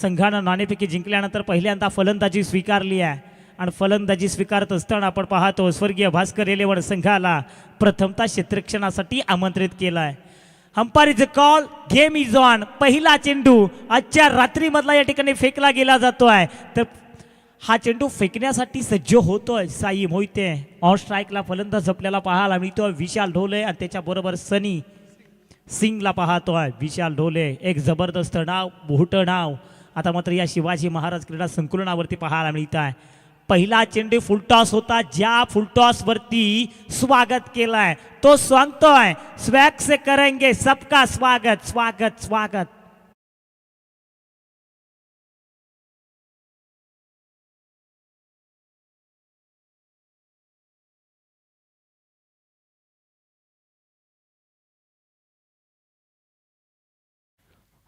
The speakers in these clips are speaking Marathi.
संघानं नाणेफेकी जिंकल्यानंतर पहिल्यांदा फलंदाजी स्वीकारली आहे आणि फलंदाजी स्वीकारत असताना आपण पाहतो स्वर्गीय भास्कर रेलेवड संघाला प्रथमतः क्षेत्ररक्षणासाठी आमंत्रित केलं आहे. Umpire is call, game is on. पहिला चेंडू आजच्या रात्रीमधला या ठिकाणी फेकला गेला जातोय. तर हा चेंडू फेकण्यासाठी सज्ज होतोय साई मोहिते. ऑन स्ट्राईकला फलंदाज आपल्याला पाहायला मिळतोय विशाल ढोले आणि त्याच्याबरोबर सनी सिंगला पाहतोय विशाल ढोले. एक जबरदस्त नाव, मोठं नाव आता मात्र या शिवाजी महाराज क्रीडा संकुलनावरती पाहायला मिळत आहे. पहिला चेंडू फुलटॉस होता, ज्या फुलटॉस वरती स्वागत केलाय तो सांगतोय स्वैग से करेंगे सबका स्वागत स्वागत स्वागत.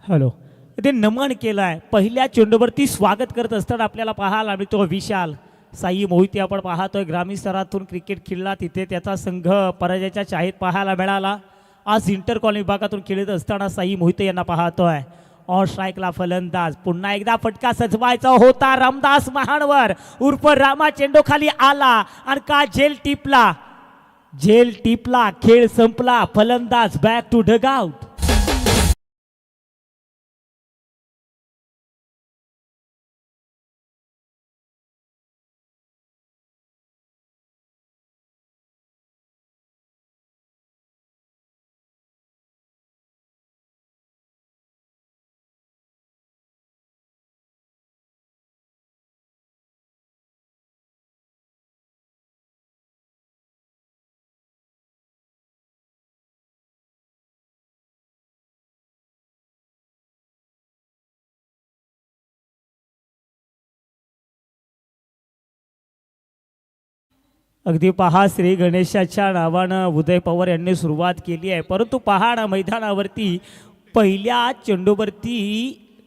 हॅलो, ते नमन केलाय. पहिल्या चेंडूवरती स्वागत करत असताना आपल्याला पाहायला मिळतो विशाल साई मोहिते. आपण पाहतोय ग्रामीण स्तरातून क्रिकेट खेळला, तिथे त्याचा संघ पराजयाच्या चाहीत पाहायला मिळाला. आज इंटर कॉलनी विभागातून खेळत असताना साई मोहिते यांना पाहतोय. ऑन स्ट्राईकला फलंदाज, पुन्हा एकदा फटका सजवायचा होता रामदास महानवर उर्फ रामा. चेंडू खाली आला आणि का झेल टिपला, झेल टिपला, खेळ संपला. फलंदाज बॅक टू डगआउट. अगदी पहा, श्री गणेशाच्या नावानं उदय पवार यांनी सुरुवात केली आहे. परंतु पहा ना, मैदानावरती पहिल्या चेंडूवरती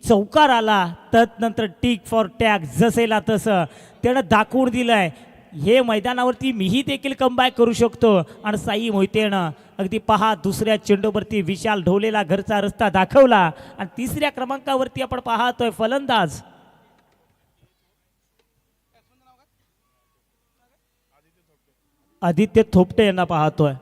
चौकार आला, तदनंतर टिक फॉर टॅग जसेला तसं त्यानं दाखवून दिलंय हे मैदानावरती मीही देखील कमबॅक करू शकतो. आणि साई मोहितेनं अगदी पहा दुसऱ्या चेंडूवरती विशाल ढोलेला घरचा रस्ता दाखवला. आणि तिसऱ्या क्रमांकावरती आपण पाहतोय फलंदाज आदित्य थोपटे यांना पाहतोय.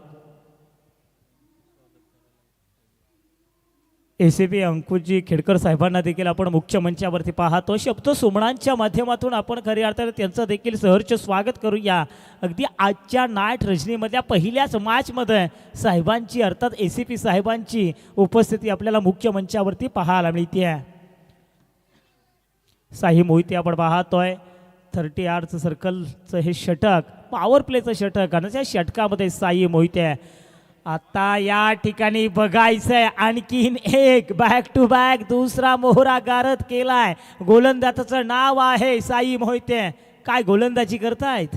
एसीपी अंकुजी खेडकर साहेबांना देखील आपण मुख्य मंचावरती पाहतो. शब्द सुमणांच्या माध्यमातून आपण खऱ्या अर्थाने त्यांचं देखील सहर्ष स्वागत करूया. अगदी आजच्या नाईट रजनीमधल्या पहिल्याच मॅचमध्ये साहेबांची अर्थात एसीपी साहेबांची उपस्थिती आपल्याला मुख्य मंचावरती पाहायला मिळते. साई मोहिते आपण पाहतोय 30 यार्डचं सर्कलचं हे षटक, पॉवर प्लेचं षटक आणि त्या षटकामध्ये साई मोहिते. आता या ठिकाणी बघायचंय आणखीन एक बॅक टू बॅक दुसरा मोहरा गारद केलाय. गोलंदाजाचं नाव आहे साई मोहिते. काय गोलंदाजी करतायत.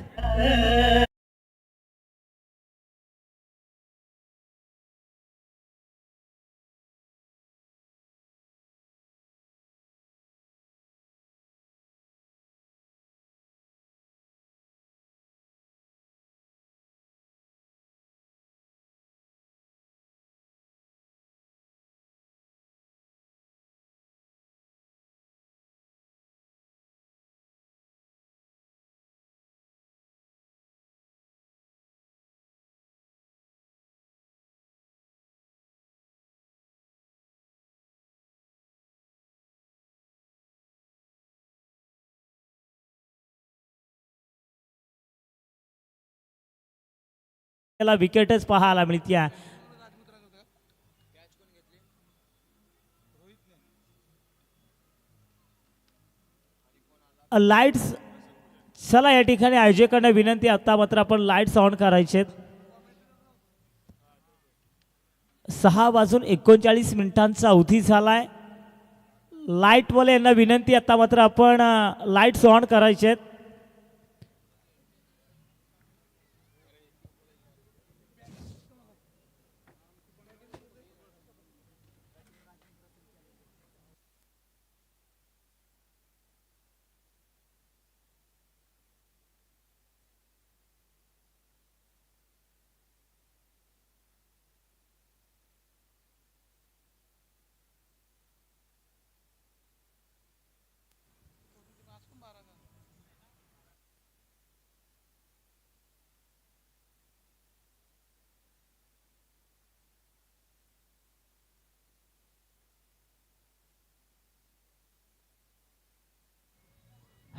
त्याला विकेटच पाहायला मिळते. लाईट्स चला या ठिकाणी आयोजकांना विनंती, आता मात्र आपण लाईट्स ऑन करायचे. 6:39 अवधी झालाय. लाईटवाले यांना विनंती, आता मात्र आपण लाईट्स ऑन करायचे.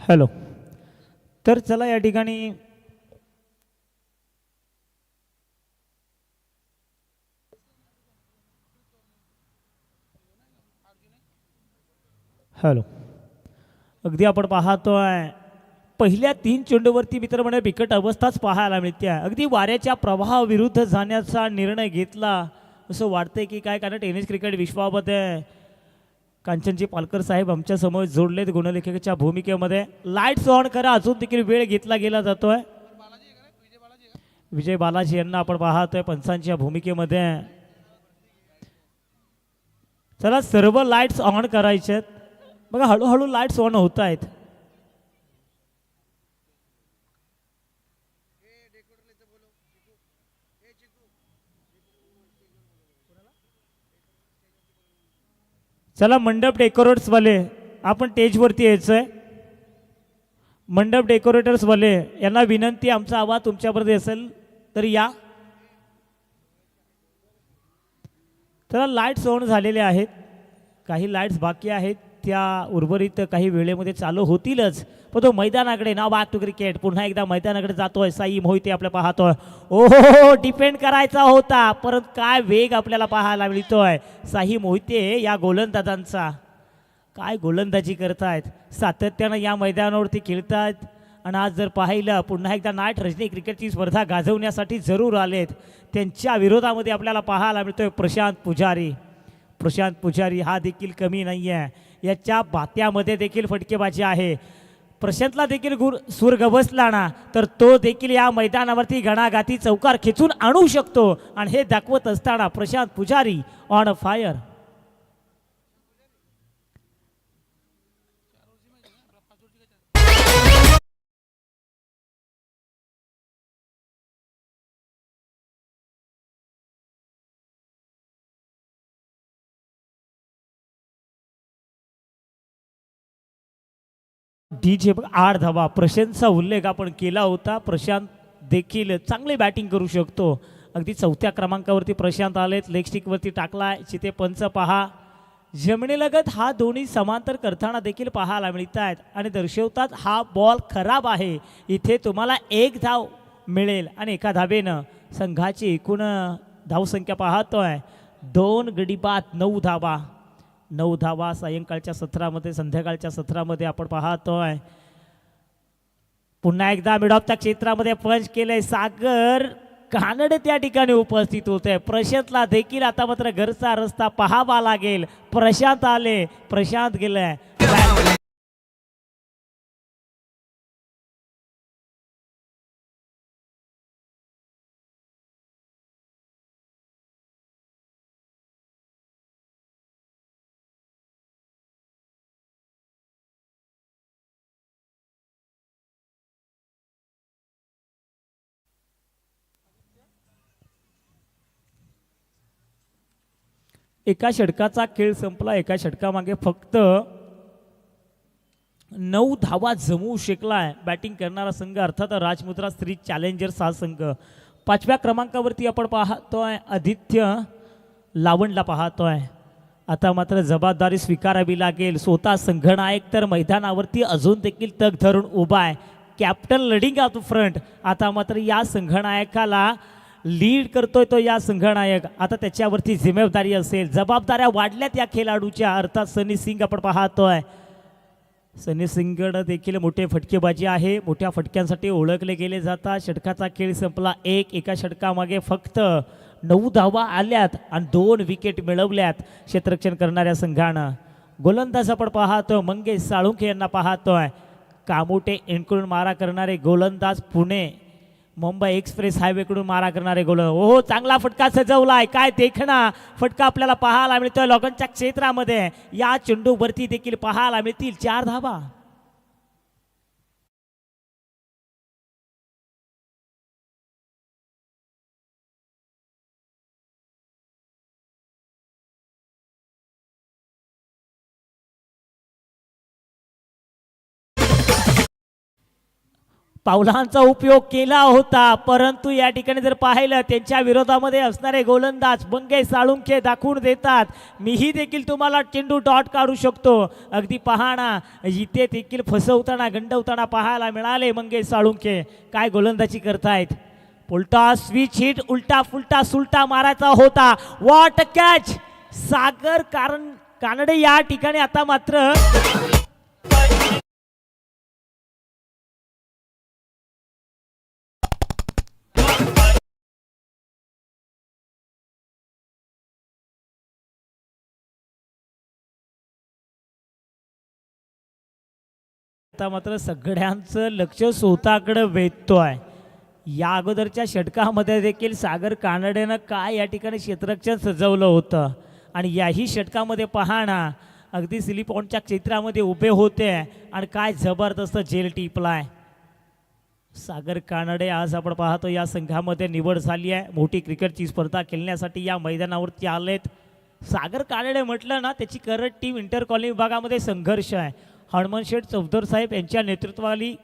हॅलो. तर चला या ठिकाणी हॅलो. अगदी आपण पाहतोय पहिल्या 3 चेंडूवरती मित्रमंडळ बिकट अवस्थाच पाहायला मिळते. अगदी वाऱ्याच्या प्रवाहाविरुद्ध जाण्याचा निर्णय घेतला असं वाटतंय की काय, कारण टेनिस क्रिकेट विश्वामध्ये कांचनजी पालकर साहेब आमच्या समोर जोडलेत गुणलेखकाच्या भूमिकेमध्ये. लाईट्स ऑन करा, अजून देखील वेळ घेतला गेला जातोय. विजय बालाजी यांना आपण पाहतोय पंचांच्या भूमिकेमध्ये. चला सर्व लाईट्स ऑन करायचे बघा, हळूहळू लाईट्स ऑन होत आहेत. चला मंडप डेकोरेटर्स वाले आपण स्टेजवरती यायचंय. मंडप डेकोरेटर्स वाले यांना विनंती, आमचा आवाज तुमच्यापर्यंत असेल तर या. तर लाईट्स ऑन झालेले आहेत, काही लाईट्स बाकी आहेत, त्या उर्वरित काही वेळेमध्ये चालू होतीलच. पण तो मैदानाकडे ना बॅक टू क्रिकेट पुन्हा एकदा मैदानाकडे जातोय. साई मोहिते आपल्या पाहतोय. ओहो डिपेंड करायचा होता, परंतु काय वेग आपल्याला पाहायला मिळतोय. साई मोहिते या गोलंदाजांचा काय गोलंदाजी करतायत, सातत्यानं या मैदानावरती खेळतात. आणि आज जर पाहिलं पुन्हा एकदा नाईट रजनी क्रिकेटची स्पर्धा गाजवण्यासाठी जरूर आलेत. त्यांच्या विरोधामध्ये आपल्याला पाहायला मिळतोय प्रशांत पुजारी. प्रशांत पुजारी हा देखील कमी नाही आहे, याच्या बात्यामध्ये देखील फटकेबाजी आहे. प्रशांतला देखील सूर गवसला ना तर तो देखील या मैदानावरती गणागाती चौकार खेचून आणू शकतो. आणि हे दाखवत असताना प्रशांत पुजारी ऑन फायर. डीजे 8 धावा. प्रशांतचा उल्लेख आपण केला होता. प्रशांत देखील चांगली बॅटिंग करू शकतो. अगदी 4थ्या क्रमांकावरती प्रशांत आलेत. लेग स्टिकवरती टाकलाय. चिते पंच पहा, जमिनीलगत हा दोन्ही समांतर करताना देखील पाहायला मिळत आहेत आणि दर्शवतात हा बॉल खराब आहे. इथे तुम्हाला 1 धाव मिळेल आणि एका धावेनं संघाची एकूण धावसंख्या पाहतोय 2 गडी बाद 9 धावा. 9 धावा सायंकाळच्या सत्रामध्ये, संध्याकाळच्या सत्रामध्ये आपण पाहतोय. पुन्हा एकदा मिड ऑफच्या क्षेत्रामध्ये पंच केलंय. सागर कानडे त्या ठिकाणी उपस्थित होते. प्रशांतला देखील आता मात्र घरचा रस्ता पाहावा लागेल. प्रशांत आले, प्रशांत गेलाय. एका षटकाचा खेळ संपला. एका षटकामागे फक्त 9 धावा जमवू शकलाय बॅटिंग करणारा संघ, अर्थात राजमुद्रा स्त्री चॅलेंजर्स हा संघ. 5व्या क्रमांकावरती आपण पाहतोय आदित्य लावणला पाहतोय. आता मात्र जबाबदारी स्वीकारावी लागेल. स्वतः संघनायक तर मैदानावरती अजून देखील तग धरून उभा आहे. Captain leading out front. आता मात्र या संघनायकाला लीड करतोय तो या संघनायक. आता त्याच्यावरती जिम्मेदारी असेल, जबाबदाऱ्या वाढल्यात या खेळाडूच्या, अर्थात सनी सिंग आपण पाहतोय. सनी सिंगनं देखील मोठे फटकेबाजी आहे, मोठ्या फटक्यांसाठी ओळखले गेले जातात. षटकाचा खेळ संपला. एका षटकामागे फक्त 9 धावा आल्यात आणि 2 विकेट मिळवल्यात क्षेत्ररक्षण करणाऱ्या संघानं. गोलंदाज आपण पाहतो मंगेश साळुंखे यांना पाहतोय. कामोटे एंडकडून मारा करणारे गोलंदाज, पुणे मुंबई एक्सप्रेस हायवेकडून मारा करणारे गोलंदाज. हो चांगला फटका सजवलाय, काय देखणा फटका आपल्याला पाहायला मिळतोय लॉकनच्या क्षेत्रामध्ये. या चेंडूवरती देखील पाहायला मिळतील 4 धावा. पावलांचा उपयोग केला होता, परंतु या ठिकाणी जर पाहिलं त्यांच्या विरोधामध्ये असणारे गोलंदाज मंगेश साळुंखे दाखवून देतात मीही देखील तुम्हाला चेंडू डॉट काढू शकतो. अगदी पहाणा इथे देखील फसवताना गंडवताना पाहायला मिळाले मंगेश साळुंखे. काय गोलंदाजी करतायत. उलटा स्विच हिट, उलटा फुलटा सुलटा मारायचा होता. What catch. सागर कानडे या ठिकाणी आता मात्र आता मात्र सगळ्यांचं लक्ष स्वतःकडे वेधतोय. या अगोदरच्या षटकामध्ये देखील सागर कानडेनं काय या ठिकाणी क्षेत्ररक्षण सजवलं होतं आणि याही षटकामध्ये पाहणा अगदी सिलिपॉनच्या क्षेत्रामध्ये उभे होते आणि काय जबरदस्त झेल टिपलाय. सागर कानडे आज आपण पाहतो या संघामध्ये निवड झाली आहे. मोठी क्रिकेटची स्पर्धा खेळण्यासाठी या मैदानावरती आलेत. सागर कानडे म्हटलं ना त्याची करंट टीम इंटर कॉलनी विभागामध्ये संघर्ष आहे. हनुमान शेठ चौधर साहेब यांच्या नेतृत्वाखाली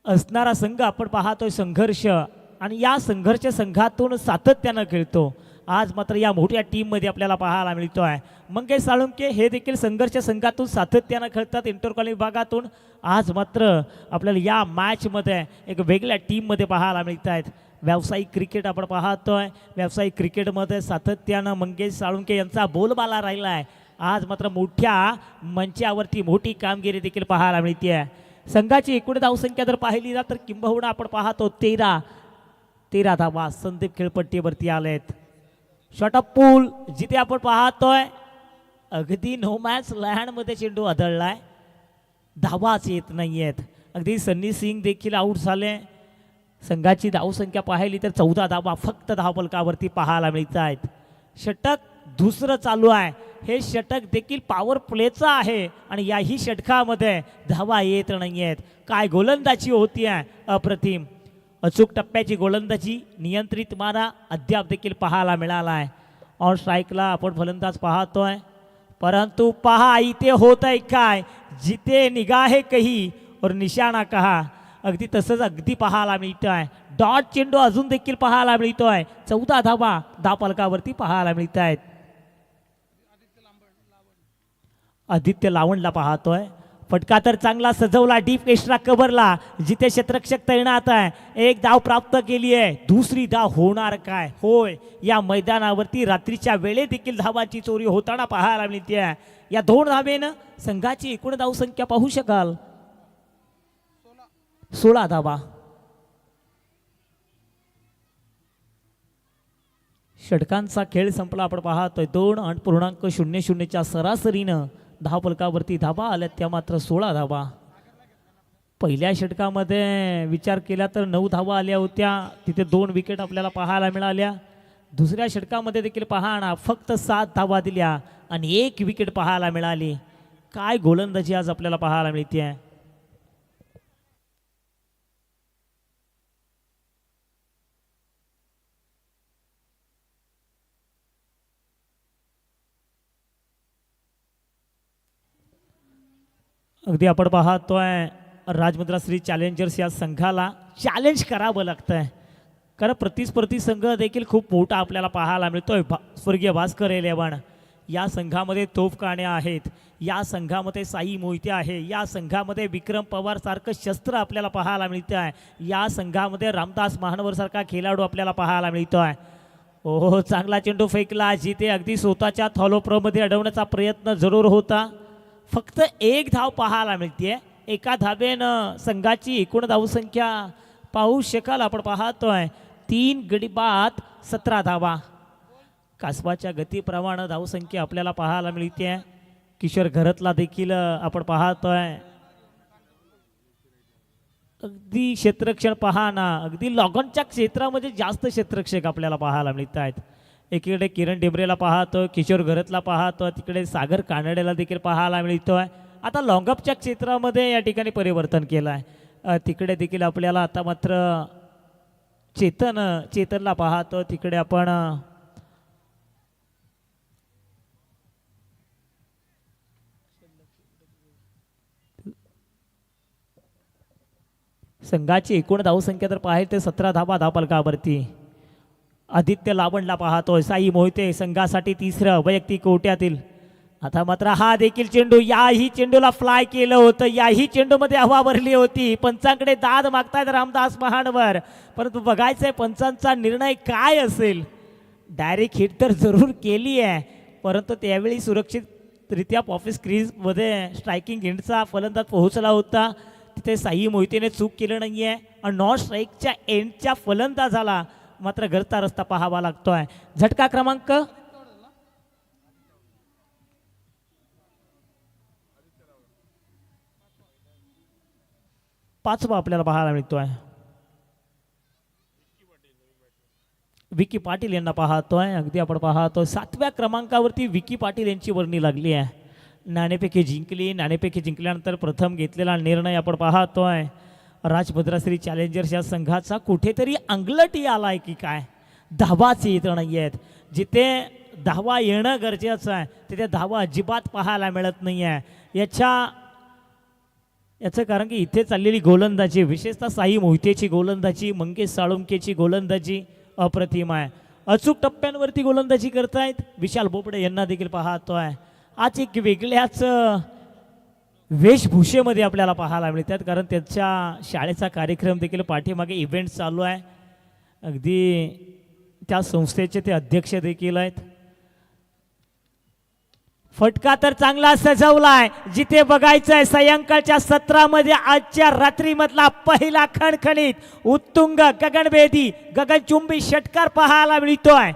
असणारा संघ आपण पाहतोय संघर्ष आणि या संघर्ष संघातून सातत्यानं खेळतो. आज मात्र या मोठ्या टीममध्ये आपल्याला पाहायला मिळतो आहे. मंगेश साळुंखे हे देखील संघर्ष संघातून सातत्यानं खेळतात इंटर कॉलनी विभागातून. आज मात्र आपल्याला या मॅचमध्ये एक वेगळ्या टीममध्ये पाहायला मिळत आहेत. व्यावसायिक क्रिकेट आपण पाहतोय. व्यावसायिक क्रिकेटमध्ये सातत्यानं मंगेश साळुंखे यांचा बोलबाला राहिला आहे. आज मात्र मोठ्या मंचावरती मोठी कामगिरी देखील पाहायला मिळते आहे. संघाची एकूण धावसंख्या जर पाहिली ना तर किंबहुना आपण पाहतो 13 धावा संदीप खेळपट्टीवरती आलेत. शॉट ऑफ पूल जिथे आपण पाहतोय अगदी नो मॅच लँडमध्ये चेंडू आदळलाय. धावाच येत नाही आहेत. अगदी सन्नी सिंग देखील आऊट झाले. संघाची धावसंख्या पाहिली तर 14 धावा फक्त धावफलकावरती पाहायला मिळत आहेत. षटक दुसरं चालू आहे. हे षटक देखील पॉवर प्लेचं आहे आणि याही षटकामध्ये धावा येत नाही आहेत. काय गोलंदाजी होती आहे अप्रतिम. अचूक टप्प्याची गोलंदाजी नियंत्रित मारा अद्याप देखील पाहायला मिळाला आहे. ऑन स्ट्राईकला आपण फलंदाज पाहतोय परंतु पहा इथे होत आहे काय. जिथे निगाहे कही और निशाणा कहा अगदी तसंच अगदी पाहायला मिळतं आहे. डॉट चेंडू अजून देखील पाहायला मिळतोय. 14 धावा धावफलकावरती पाहायला मिळत आहेत. आदित्य लावणला पाहतोय. फटका तर चांगला सजवला डीप एक्स्ट्रा कव्हरला जिथे क्षेत्ररक्षक तैनात आहे. एक धाव प्राप्त केली आहे. दुसरी धाव होणार काय. होय या मैदानावरती रात्रीच्या वेळे देखील धावांची चोरी होताना पाहायला मिळते आहे. या 2 धावेनं संघाची एकूण धावसंख्या पाहू शकाल 16 धावा. षटकांचा खेळ संपला आपण पाहतोय. 2.00 सरासरीनं धावफलकावरती धावा आल्या त्या मात्र 16 धावा. पहिल्या षटकामध्ये विचार केला तर 9 धावा आल्या होत्या. तिथे 2 विकेट आपल्याला पाहायला मिळाल्या. दुसऱ्या षटकामध्ये देखील पाहणा फक्त 7 धावा दिल्या आणि 1 विकेट पाहायला मिळाली. काय गोलंदाजी आज आपल्याला पाहायला मिळते आहे. अगदी आपण पाहतोय राजमुद्रा श्री चॅलेंजर्स या संघाला चॅलेंज करावं लागतंय. कारण प्रतिस्पर्धी संघ देखील खूप मोठा आपल्याला पाहायला मिळतोय. स्वर्गीय भास्कर 11 या संघामध्ये तोफखाने आहेत. या संघामध्ये साई मोहिते आहे. या संघामध्ये विक्रम पवार सारखं शस्त्र आपल्याला पाहायला मिळतं आहे. या संघामध्ये रामदास महानवर सारखा खेळाडू आपल्याला पाहायला मिळतो आहे. ओहो चांगला चेंडू फेकला जिथे अगदी स्वतःच्या थॉलोप्रोमध्ये अडवण्याचा प्रयत्न जरूर होता. फक्त 1 धाव पाहायला मिळते. एका धावेनं संघाची एकूण धावसंख्या पाहू शकाल आपण पाहतोय 3 गडी बाद 17 धावा. कासवाच्या गतीप्रमाणे धावसंख्या आपल्याला पाहायला मिळते. किशोर घरतला देखील आपण पाहतोय अगदी क्षेत्ररक्षण पाहना अगदी लॉगॉनच्या क्षेत्रामध्ये जास्त क्षेत्ररक्षक आपल्याला पाहायला मिळत आहेत. एकीकडे किरण डेबरेला पाहतोय, किशोर घरतला पाहतोय, तिकडे सागर कानडेला देखील पाहायला मिळतोय. आता लॉंगअपच्या क्षेत्रामध्ये या ठिकाणी परिवर्तन केलं आहे. तिकडे देखील आपल्याला आता मात्र चेतनला पाहतो. तिकडे आपण संघाची एकूण धावसंख्या तर पाहिजे ते 17 धावा धावफलकावरती. आदित्य लावणला पाहतोय. साई मोहिते संघासाठी तिसरं वैयक्तिक कोट्यातील. आता मात्र हा देखील चेंडू, याही चेंडूला फ्लाय केलं होतं, याही चेंडूमध्ये हवा भरली होती. पंचांकडे दाद मागतायत रामदास महानवर, परंतु बघायचंय पंचांचा निर्णय काय असेल. डायरेक्ट हिट तर जरूर केली आहे, परंतु त्यावेळी सुरक्षितरित्या ऑफिस क्रीजमध्ये स्ट्रायकिंग हिंडचा फलंदाज पोहोचला होता. तिथे साई मोहितेने चूक केलं नाही आहे आणि नॉन स्ट्राईकच्या एंडच्या फलंदाजाला मात्र घरचा रस्ता पाहावा लागतोय. झटका क्रमांक 5 आपल्याला पाहायला मिळतोय. विकी पाटील यांना पाहतोय. अगदी आपण पाहतोय 7व्या क्रमांकावरती विकी पाटील यांची वर्णी लागली आहे. नाणेफेकी जिंकली. नाणेफेकी जिंकल्यानंतर प्रथम घेतलेला निर्णय आपण पाहतोय. राजभद्राश्री चॅलेंजर्स या संघाचा कुठेतरी अंगलटी आलाय की काय. धावाच येत नाही आहेत. जिथे धावा येणं गरजेचं आहे तिथे धावा अजिबात पाहायला मिळत नाही आहे. याचं कारण की इथे चाललेली गोलंदाजी, विशेषतः साई मोहितेची गोलंदाजी, मंगेश साळुंकेची गोलंदाजी अप्रतिम आहे. अचूक टप्प्यांवरती गोलंदाजी करतायत. विशाल बोबडे यांना देखील पाहतोय. आज एक वेगळ्याच वेशभूषेमध्ये आपल्याला पाहायला मिळतात, कारण त्यांच्या शाळेचा कार्यक्रम देखील पाठीमागे इव्हेंट चालू आहे. अगदी त्या संस्थेचे ते अध्यक्ष देखील आहेत. फटका तर चांगला सजवलाय. जिथे बघायचंय सायंकाळच्या सत्रामध्ये आजच्या रात्रीमधला पहिला खणखणीत उत्तुंग गगनभेदी गगनचुंबी षटकार पाहायला मिळतोय.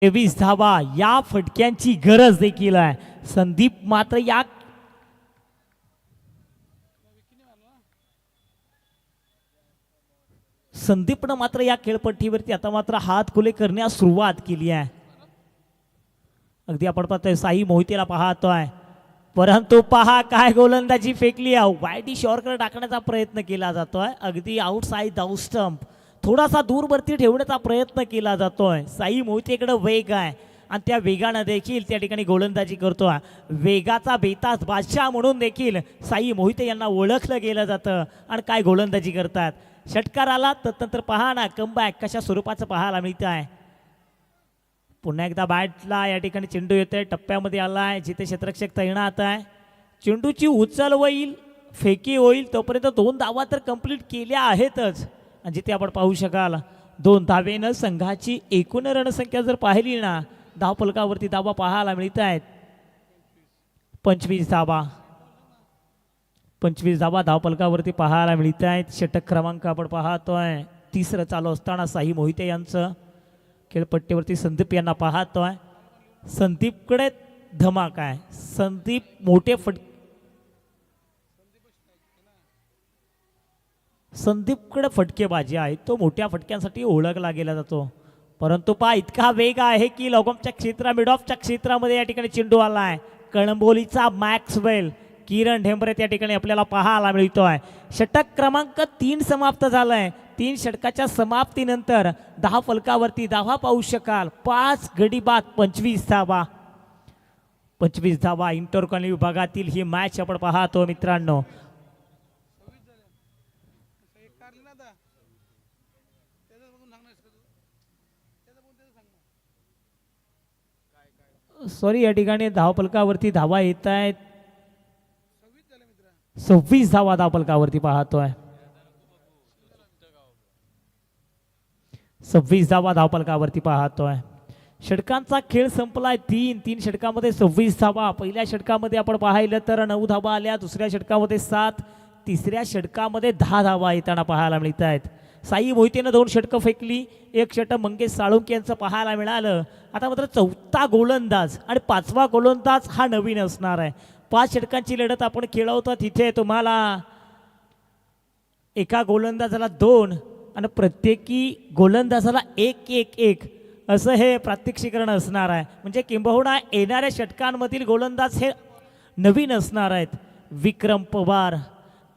तेवीस धावा या फटक्यांची गरज देखील आहे. संदीप मात्र या संदीपनं मात्र या खेळपट्टीवरती आता मात्र हात खुले करण्यास सुरुवात केली आहे. अगदी आपण पाहतोय साई मोहितेला पाहतोय, परंतु पहा काय गोलंदाजी फेकली आहे. वाईडी शॉर्कर टाकण्याचा प्रयत्न केला जातोय. अगदी आउटसाइड धाव स्टंप थोडासा दूरवरती ठेवण्याचा प्रयत्न केला जातोय. साई मोहितेकडे वेग आहे आणि त्या वेगानं देखील त्या ठिकाणी गोलंदाजी करतोय. वेगाचा बेताज बादशाह म्हणून देखील साई मोहिते यांना ओळखलं गेलं जातं. आणि काय गोलंदाजी करतात. षटकार आला तर पहा ना कमबॅक कशा स्वरूपाचं पाहायला मिळत आहे. पुन्हा एकदा बॅटला या ठिकाणी चेंडू येतोय. टप्प्यामध्ये आला आहे जिथे क्षेत्ररक्षक तैनात आहे. चेंडूची उचल होईल, फेकी होईल तोपर्यंत 2 धावा तर कंप्लीट केल्या आहेतच. आणि जिथे आपण पाहू शकाल 2 धावेनं संघाची एकूण रणसंख्या जर पाहिली ना, धावफलकावरती धावा पाहायला मिळत आहेत 25 धावा. 25 धावा धावफलकावरती पाहायला मिळत आहेत. षटक क्रमांक आपण पाहतोय. तिसरं चालू असताना साई मोहिते यांचं खेळपट्टीवरती संदीप यांना पाहतोय. संदीपकडे धमाका आहे. संदीप मोठे संदीपकडे फटकेबाजी आहे. तो मोठ्या फटक्यांसाठी ओळखला गेला जातो. परंतु पहा इतका वेग आहे की लगोमच्या क्षेत्रा मिड ऑफच्या क्षेत्रामध्ये या ठिकाणी चेंडू आला आहे. कळंबोलीचा मॅक्सवेल किरण ढेंबरे त्या ठिकाणी आपल्याला पाहायला मिळतोय. षटक क्रमांक 3 समाप्त झालाय. 3 षटकाच्या समाप्तीनंतर धावफलकावरती धावा पाहू शकाल. 5 गडी बाद 25 धावा. 25 धावा इंटर कॉलनी विभागातील ही मॅच आपण पाहतो मित्रांनो. सॉरी या ठिकाणी धावफलकावरती धावा येत आहेत 26 धावा धावफलकावरती पाहतोय. 26 धावा धावफलकावरती पाहतोय. षटकांचा खेळ संपलाय. 3 षटकामध्ये 26 धावा. पहिल्या षटकामध्ये आपण पाहिलं तर 9 धावा आल्या. दुसऱ्या षटकामध्ये 7. तिसऱ्या षटकामध्ये 10 धावा येताना पाहायला मिळत आहेत. साई मोहितेनं 2 षटकं फेकली. 1 षटक मंगेश साळुंके यांचं पाहायला मिळालं. आता मात्र 4था गोलंदाज आणि 5वा गोलंदाज हा नवीन असणार आहे. 5 षटकांची लढत आपण खेळवतो. तिथे तुम्हाला एका गोलंदाजाला 2 आणि प्रत्येकी गोलंदाजाला 1-1-1 असं हे प्रात्यक्षिकरण असणार आहे. म्हणजे किंबहुना येणाऱ्या षटकांमधील गोलंदाज हे नवीन असणार आहेत विक्रम पवार.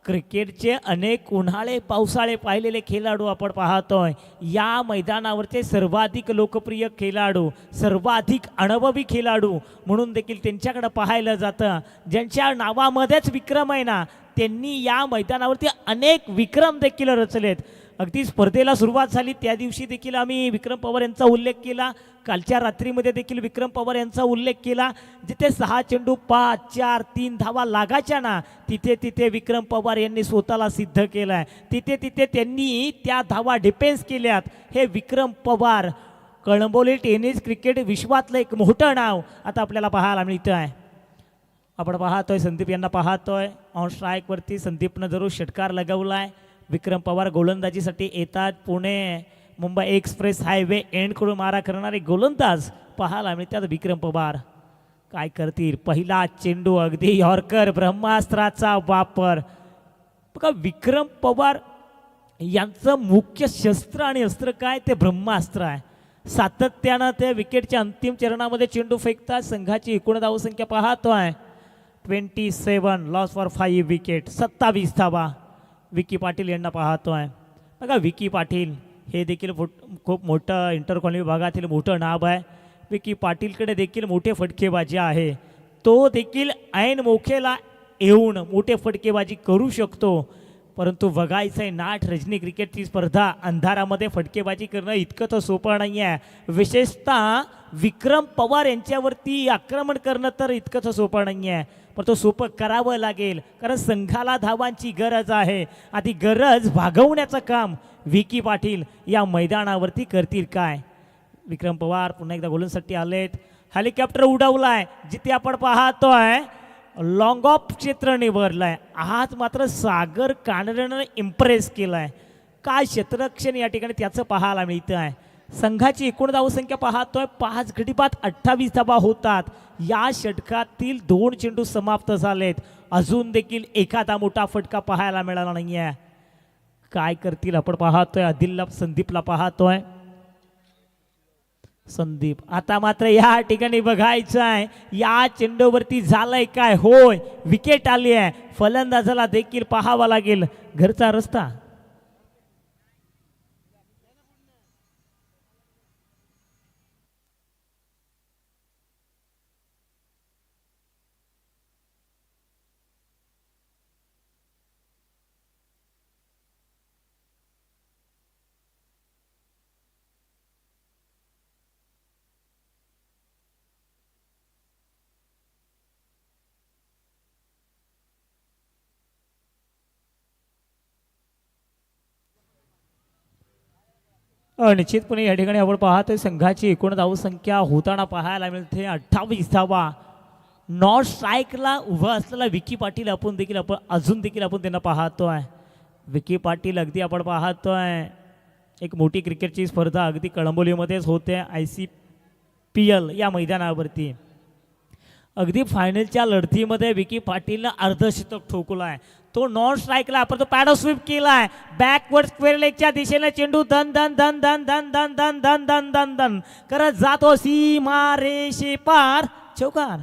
क्रिकेटचे अनेक उन्हाळे पावसाळे पाहिलेले खेळाडू आपण पाहतोय. या मैदानावरचे सर्वाधिक लोकप्रिय खेळाडू, सर्वाधिक अनुभवी खेळाडू म्हणून देखील त्यांच्याकडे पाहायला जातं. ज्यांच्या नावामध्येच विक्रम आहे ना, त्यांनी या मैदानावरती अनेक विक्रम देखील रचलेत. अगदी स्पर्धेला सुरुवात झाली त्या दिवशी देखील आम्ही विक्रम पवार यांचा उल्लेख केला. कालच्या रात्रीमध्ये देखील विक्रम पवार यांचा उल्लेख केला. जिथे 6 चेंडू 5, 4, 3 धावा लागायच्या ना, तिथे तिथे विक्रम पवार यांनी स्वतःला सिद्ध केलं आहे. तिथे तिथे त्यांनी त्या धावा डिफेन्स केल्यात. हे विक्रम पवार कळंबोली टेनिस क्रिकेट विश्वातलं एक मोठं नाव आता आपल्याला पाहायला मिळतं आहे. आपण पाहतोय संदीप यांना पाहतोय ऑन स्ट्राईकवरती. संदीपनं जरूर षटकार लगवलाय. विक्रम पवार गोलंदाजीसाठी येतात. पुणे मुंबई एक्सप्रेस हायवे एंडकडून मारा करणारे गोलंदाज पाहायला मिळतात. विक्रम पवार काय करतील. पहिला चेंडू अगदी यॉर्कर, ब्रह्मास्त्राचा वापर. बघा विक्रम पवार यांचं मुख्य शस्त्र आणि अस्त्र काय, ते ब्रह्मास्त्र आहे. सातत्यानं ते विकेटच्या अंतिम चरणामध्ये चेंडू फेकतात. संघाची एकूण धावसंख्या पाहतोय 27, लॉस फॉर 5 विकेट, 27 धावा. विकी पाटील यांना पाहतोय. बघा विकी पाटील हे देखील खूप मोठं इंटर कॉलनी विभागातील मोठं नाव आहे. विकी पाटीलकडे देखील मोठे फटकेबाजी आहे. तो देखील ऐन मोखेला येऊन मोठे फटकेबाजी करू शकतो. परंतु बघायचं आहे नाट रजनी क्रिकेटची स्पर्धा, अंधारामध्ये फटकेबाजी करणं इतकं तर सोपं नाही आहे. विशेषतः विक्रम पवार यांच्यावरती आक्रमण करणं तर इतकं तर सोपं नाही आहे. पण तो सोपं करावं लागेल, कारण संघाला धावांची गरज आहे. आधी गरज भागवण्याचं काम विकी पाटील या मैदानावरती करतील काय. विक्रम पवार पुन्हा एकदा गोलंदाजीसाठी आलेत. हेलिकॉप्टर उडवलाय. जिथे आपण पाहतोय लॉंग ऑफ क्षेत्र निवडलाय. आज मात्र सागर कानडेनं इम्प्रेस केलाय. काय क्षेत्ररक्षण या ठिकाणी त्याचं पाहायला मिळतं आहे. संघाची एकूण धावसंख्या पाहतोय 5 गडी बाद 28 धावा होतात. या षटकातील 2 चेंडू समाप्त झालेत. अजून देखील एखादा मोठा फटका पाहायला मिळाला नाही आहे. काय करतील आपण पाहतोय. आदिलला संदीपला पाहतोय. संदीप आता मात्र या ठिकाणी बघायचं आहे या चेंडूवरती झालंय काय. होय विकेट आली आहे. फलंदाजाला देखील पाहावा लागेल. घरचा रस्ता निश्चितपणे या ठिकाणी आपण पाहतोय संघाची एकूण धावसंख्या होताना पाहायला मिळते 28 धावा. नॉट स्ट्राईकला उभा असलेला विकी पाटील आपण अजून देखील आपण त्यांना पाहतोय. विकी पाटील अगदी आपण पाहतोय एक मोठी क्रिकेटची स्पर्धा अगदी कळंबोलीमध्येच होते ICPL या मैदानावरती. अगदी फायनलच्या लढतीमध्ये विकी पाटीलनं अर्धशतक ठोकलाय. तो नॉन स्ट्राईकला आपण तो पॅडो स्वीप केलाय. बॅकवर्ड स्क्वेअर लेगच्या दिशेने चेंडू धन धन धन धन धन धन धन धन धन धन धन करत जातो सीमा रेषे पार. चौकार.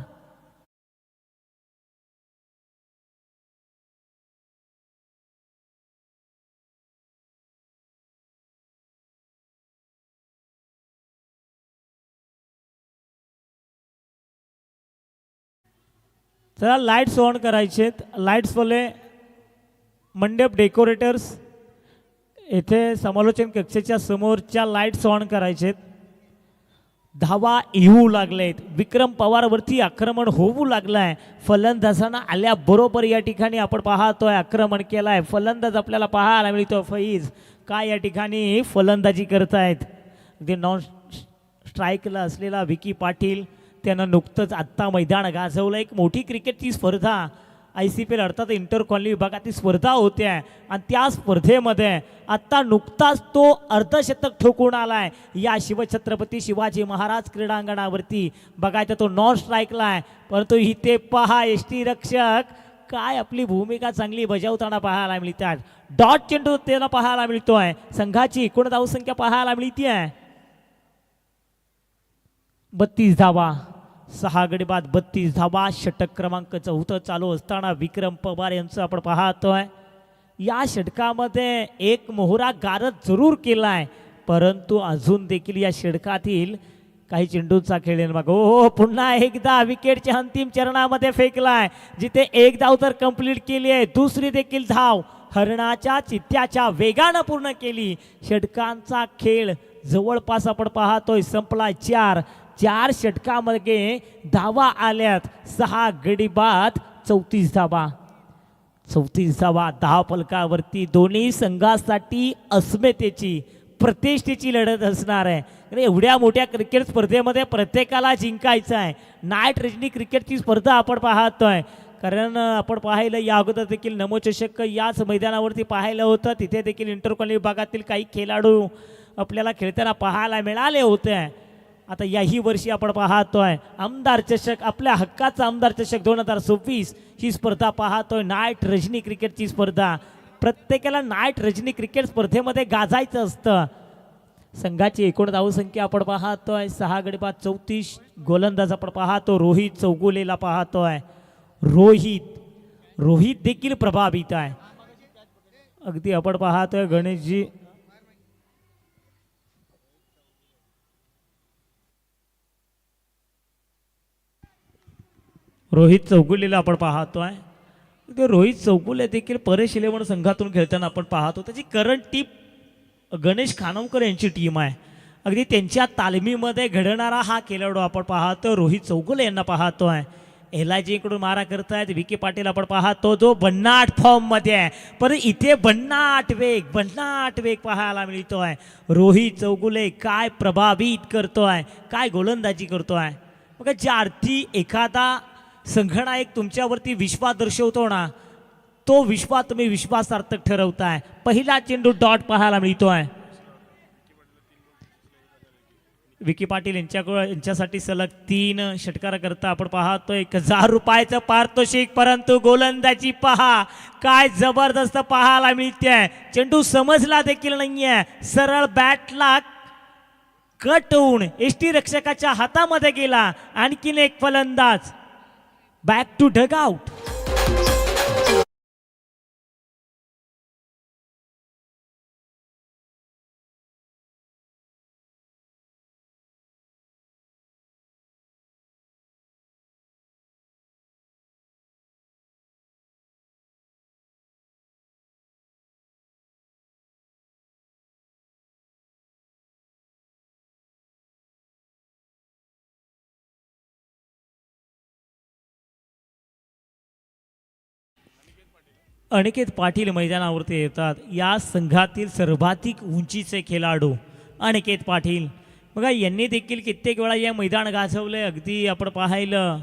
चला लाईट्स ऑन करायचेत. लाईट्स वाले मंडप डेकोरेटर्स येथे समालोचन कक्षेच्या समोरच्या लाईट्स ऑन करायचेत. धावा येऊ लागलेत. विक्रम पवारवरती आक्रमण होऊ लागलाय. फलंदाजांना आल्याबरोबर या ठिकाणी आपण पाहतोय आक्रमण केलाय. फलंदाज आपल्याला पाहायला मिळतो फैज काय या ठिकाणी फलंदाजी करतायत. अगदी नॉन स्ट्राईकला असलेला विकी पाटील त्यानं नुकतंच आत्ता मैदान गाजवलं. एक मोठी क्रिकेटची स्पर्धा ICPL अर्थात इंटर कॉलनी विभागातील स्पर्धा होत्या आणि त्या स्पर्धेमध्ये आत्ता नुकताच तो अर्धशतक ठोकून आलाय या शिवछत्रपती शिवाजी महाराज क्रीडांगणावरती. बघायचं तो नॉन स्ट्राईकला आहे, परंतु इथे पहा यष्टी रक्षक काय आपली भूमिका चांगली बजावताना पाहायला मिळतात. डॉट चेंडू त्याला पाहायला मिळतोय. संघाची एकूण धावसंख्या पाहायला मिळते 32 धावा. 6 गडी बाद 32 धावा. षटक क्रमांक 4 चालू असताना विक्रम पवार यांचं आपण पाहतोय. या षटकामध्ये एक मोहरा गारद जरूर केलाय, परंतु अजून देखील या षटकातील काही चेंडूचा खेळ मग हो पुन्हा एकदा विकेटच्या अंतिम चरणामध्ये फेकलाय, जिथे एक धाव तर कंप्लीट केली आहे, दुसरी देखील धाव हरणाच्या चित्त्याच्या वेगानं पूर्ण केली. षटकांचा खेळ जवळपास आपण पाहतोय संपला. चार षटकामध्ये धावा आल्यात. 6 गडी बाद 34 धावा. 34 धावा 10 फलकावरती. दोन्ही संघासाठी अस्मितेची प्रतिष्ठेची लढत असणार आहे. एवढ्या मोठ्या क्रिकेट स्पर्धेमध्ये प्रत्येकाला जिंकायचं आहे. नाईट रजनी क्रिकेटची स्पर्धा आपण पाहतोय, कारण आपण पाहिलं या अगोदर देखील नमोचषक याच मैदानावरती पाहिलं होतं. तिथे देखील इंटर कॉलनी विभागातील काही खेळाडू आपल्याला खेळताना पाहायला मिळाले होते. आता याही वर्षी आपण पाहतोय आमदार चषक, आपल्या हक्काचा आमदार चषक 2026 ही स्पर्धा पाहतोय. नाईट रजनी क्रिकेटची स्पर्धा. प्रत्येकाला नाईट रजनी क्रिकेट स्पर्धेमध्ये गाजायचं असतं. संघाची एकूण धावसंख्या आपण पाहतोय 6 गडी बाद 34. गोलंदाज आपण पाहतो रोहित चौगुलेला पाहतोय. रोहित देखील प्रभावित आहे. अगदी आपण पाहतोय गणेशजी रोहित चौगुलेला आपण पाहतोय. रोहित चौगुले देखील परेश इलेव्हन संघातून खेळताना आपण पाहतो. त्याची करंट टीम गणेश खानोमकर यांची टीम आहे. अगदी त्यांच्या तालमीमध्ये घडणारा हा खेळाडू आपण पाहतो. रोहित चौगुले यांना पाहतोय. LIG कडून मारा करतायत विकी पाटील आपण पाहतो, जो भन्नाट फॉर्म मध्ये आहे. पण इथे भन्नाट वेग पाहायला मिळतोय. रोहित चौगुले काय प्रभावित करतोय, काय गोलंदाजी करतोय. मग ज्या अर्थी एखादा संघनायक तुमच्यावरती विश्वास दर्शवतो ना, तो विश्वास तुम्ही विश्वासार्थक ठरवताय. पहिला चेंडू डॉट पाहायला मिळतोय. विकी पाटील यांच्यासाठी सलग 3 षटकार करता आपण पाहतोय. 1000 रुपयाचं पारितोषिक, परंतु गोलंदाजी पहा काय जबरदस्त पाहायला मिळते. चेंडू समजला देखील नाहीये, सरळ बॅटला कट होऊन एसटी रक्षकाच्या हातामध्ये गेला. आणखीन एक फलंदाज back to dugout. Aniket Patil मैदानावरती येतात. या संघातील सर्वाधिक उंचीचे खेळाडू अनिकेत पाटील. बघा यांनी देखील कित्येक वेळा या मैदान गाजवले. अगदी आपण पाहिलं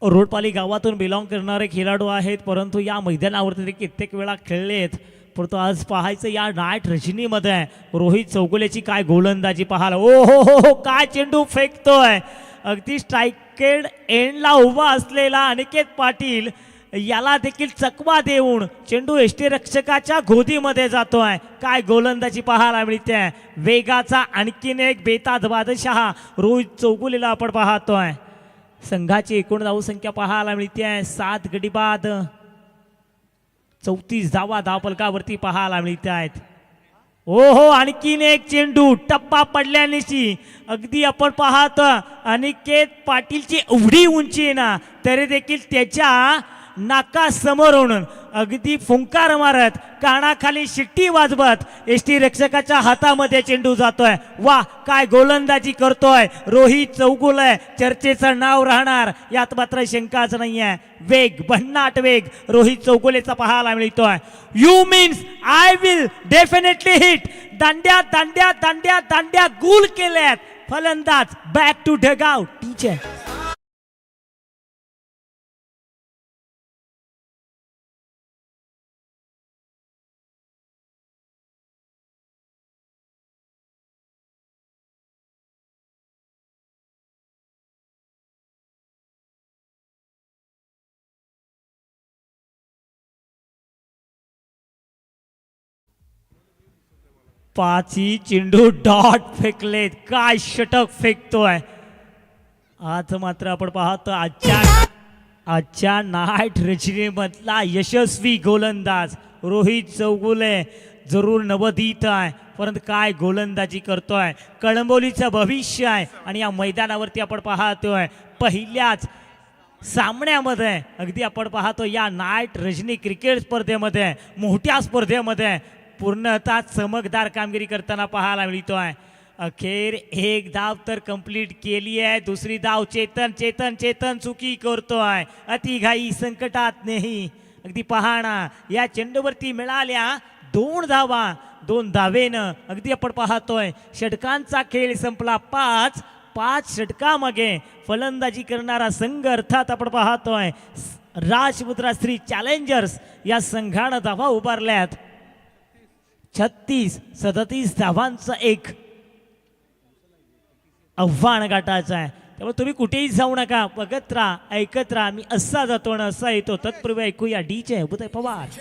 रोडपाली गावातून बिलॉंग करणारे खेळाडू आहेत, परंतु या मैदानावरती ते कित्येक वेळा खेळलेत. परंतु आज पाहायचं या नाईट रजनीमध्ये रोहित चौगुलेची काय गोलंदाजी पाहायला. ओ हो काय चेंडू फेकतोय. अगदी स्ट्रायकेड एंडला उभा असलेला अनिकेत पाटील याला देखील चकवा देऊन चेंडू एसटी रक्षकाच्या गोदीमध्ये जातोय. काय गोलंदाजी पाहायला मिळते. वेगाचा आणखीन एक बेताज बादशाह रोहित चौगुलेला आपण पाहतोय. संघाची एकूण धावसंख्या पाहायला मिळते 7 गडी बाद 34 धावा धावफलकावरती पाहायला मिळत आहेत. हो आणखीन एक चेंडू टप्पा पडल्यानेशी अगदी आपण पाहतो अनिकेत पाटीलची एवढी उंची आहे ना, तरी देखील त्याच्या नाकासमोरून अगदी फुंकार मारत कानाखाली शिट्टी वाजवत एसटी रक्षकाच्या हातामध्ये चेंडू जातोय. वा काय गोलंदाजी करतोय रोहित चौगुले. चर्चेचं नाव राहणार यात मात्र शंकाच नाहीये. वेग भन्नाट वेग रोहित चौगुलेचा पाहायला मिळतोय. You means I will definitely hit. दांड्या दांड्या दांड्या दांड्या गुल केल्यात. फलंदाज बॅक टू डग आउट. टीचर पाची चेंडू डॉट फेकलेत. काय षटक फेकतोय आज. मात्र आपण पाहतो आजच्या नाईट रचनेमधला यशस्वी गोलंदाज रोहित चौगुले जरूर नवदीत आहे, परंतु काय गोलंदाजी करतोय. कळंबोलीचं भविष्य आहे आणि या मैदानावरती आपण पाहतोय पहिल्याच सामन्यामध्ये अगदी आपण पाहतो या नाईट रजनी क्रिकेट स्पर्धेमध्ये मोठ्या स्पर्धेमध्ये पूर्णतः चमकदार कामगिरी करताना पाहायला मिळतोय. अखेर एक धाव तर कंप्लीट केली आहे. दुसरी धाव चेतन चेतन चेतन चुकी करतोय. अतिघाई संकटात नाही. अगदी पहाणा या चेंडूवरती मिळाल्या 2 धावा. 2 धावेनं अगदी आपण पाहतोय षटकांचा खेळ संपला. 5 षटकामागे फलंदाजी करणारा संघ अर्थात आपण पाहतोय राजमुद्रा श्री चॅलेंजर्स या संघानं धावा उभारल्यात. 36-37 धावांचं एक आव्हान गाठायचं आहे. त्यामुळे तुम्ही कुठेही जाऊ नका, बघत राहा, ऐकत राहा. मी असा जातो ना असा येतो. तत्पूर्वी ऐकूया डीजे उदय पवार.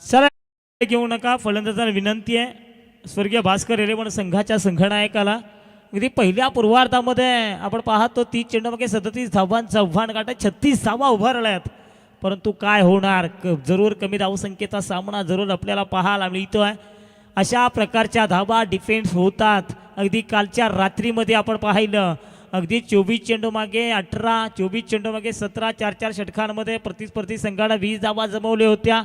चला घेऊ नका. फलंदाजांना विनंती आहे स्वर्गीय भास्कर रेलेवण संघाच्या संघनायकाला. अगदी पहिल्या पूर्वार्धामध्ये आपण पाहतो 30 चेंडूमागे 37 धावांचं आव्हान गाठत 36 धावा उभारल्यात. परंतु काय होणार, जरूर कमी धावसंख्येचा सामना जरूर आपल्याला पाहायला मिळतोय. अशा प्रकारच्या धावा डिफेन्स होतात. अगदी कालच्या रात्रीमध्ये आपण पाहिलं अगदी 24 चेंडू मागे 18, 24 चेंडू मागे 17, 4-4 षटकांमध्ये प्रतिस्पर्धी संघाला 20 धावा जमवल्या होत्या.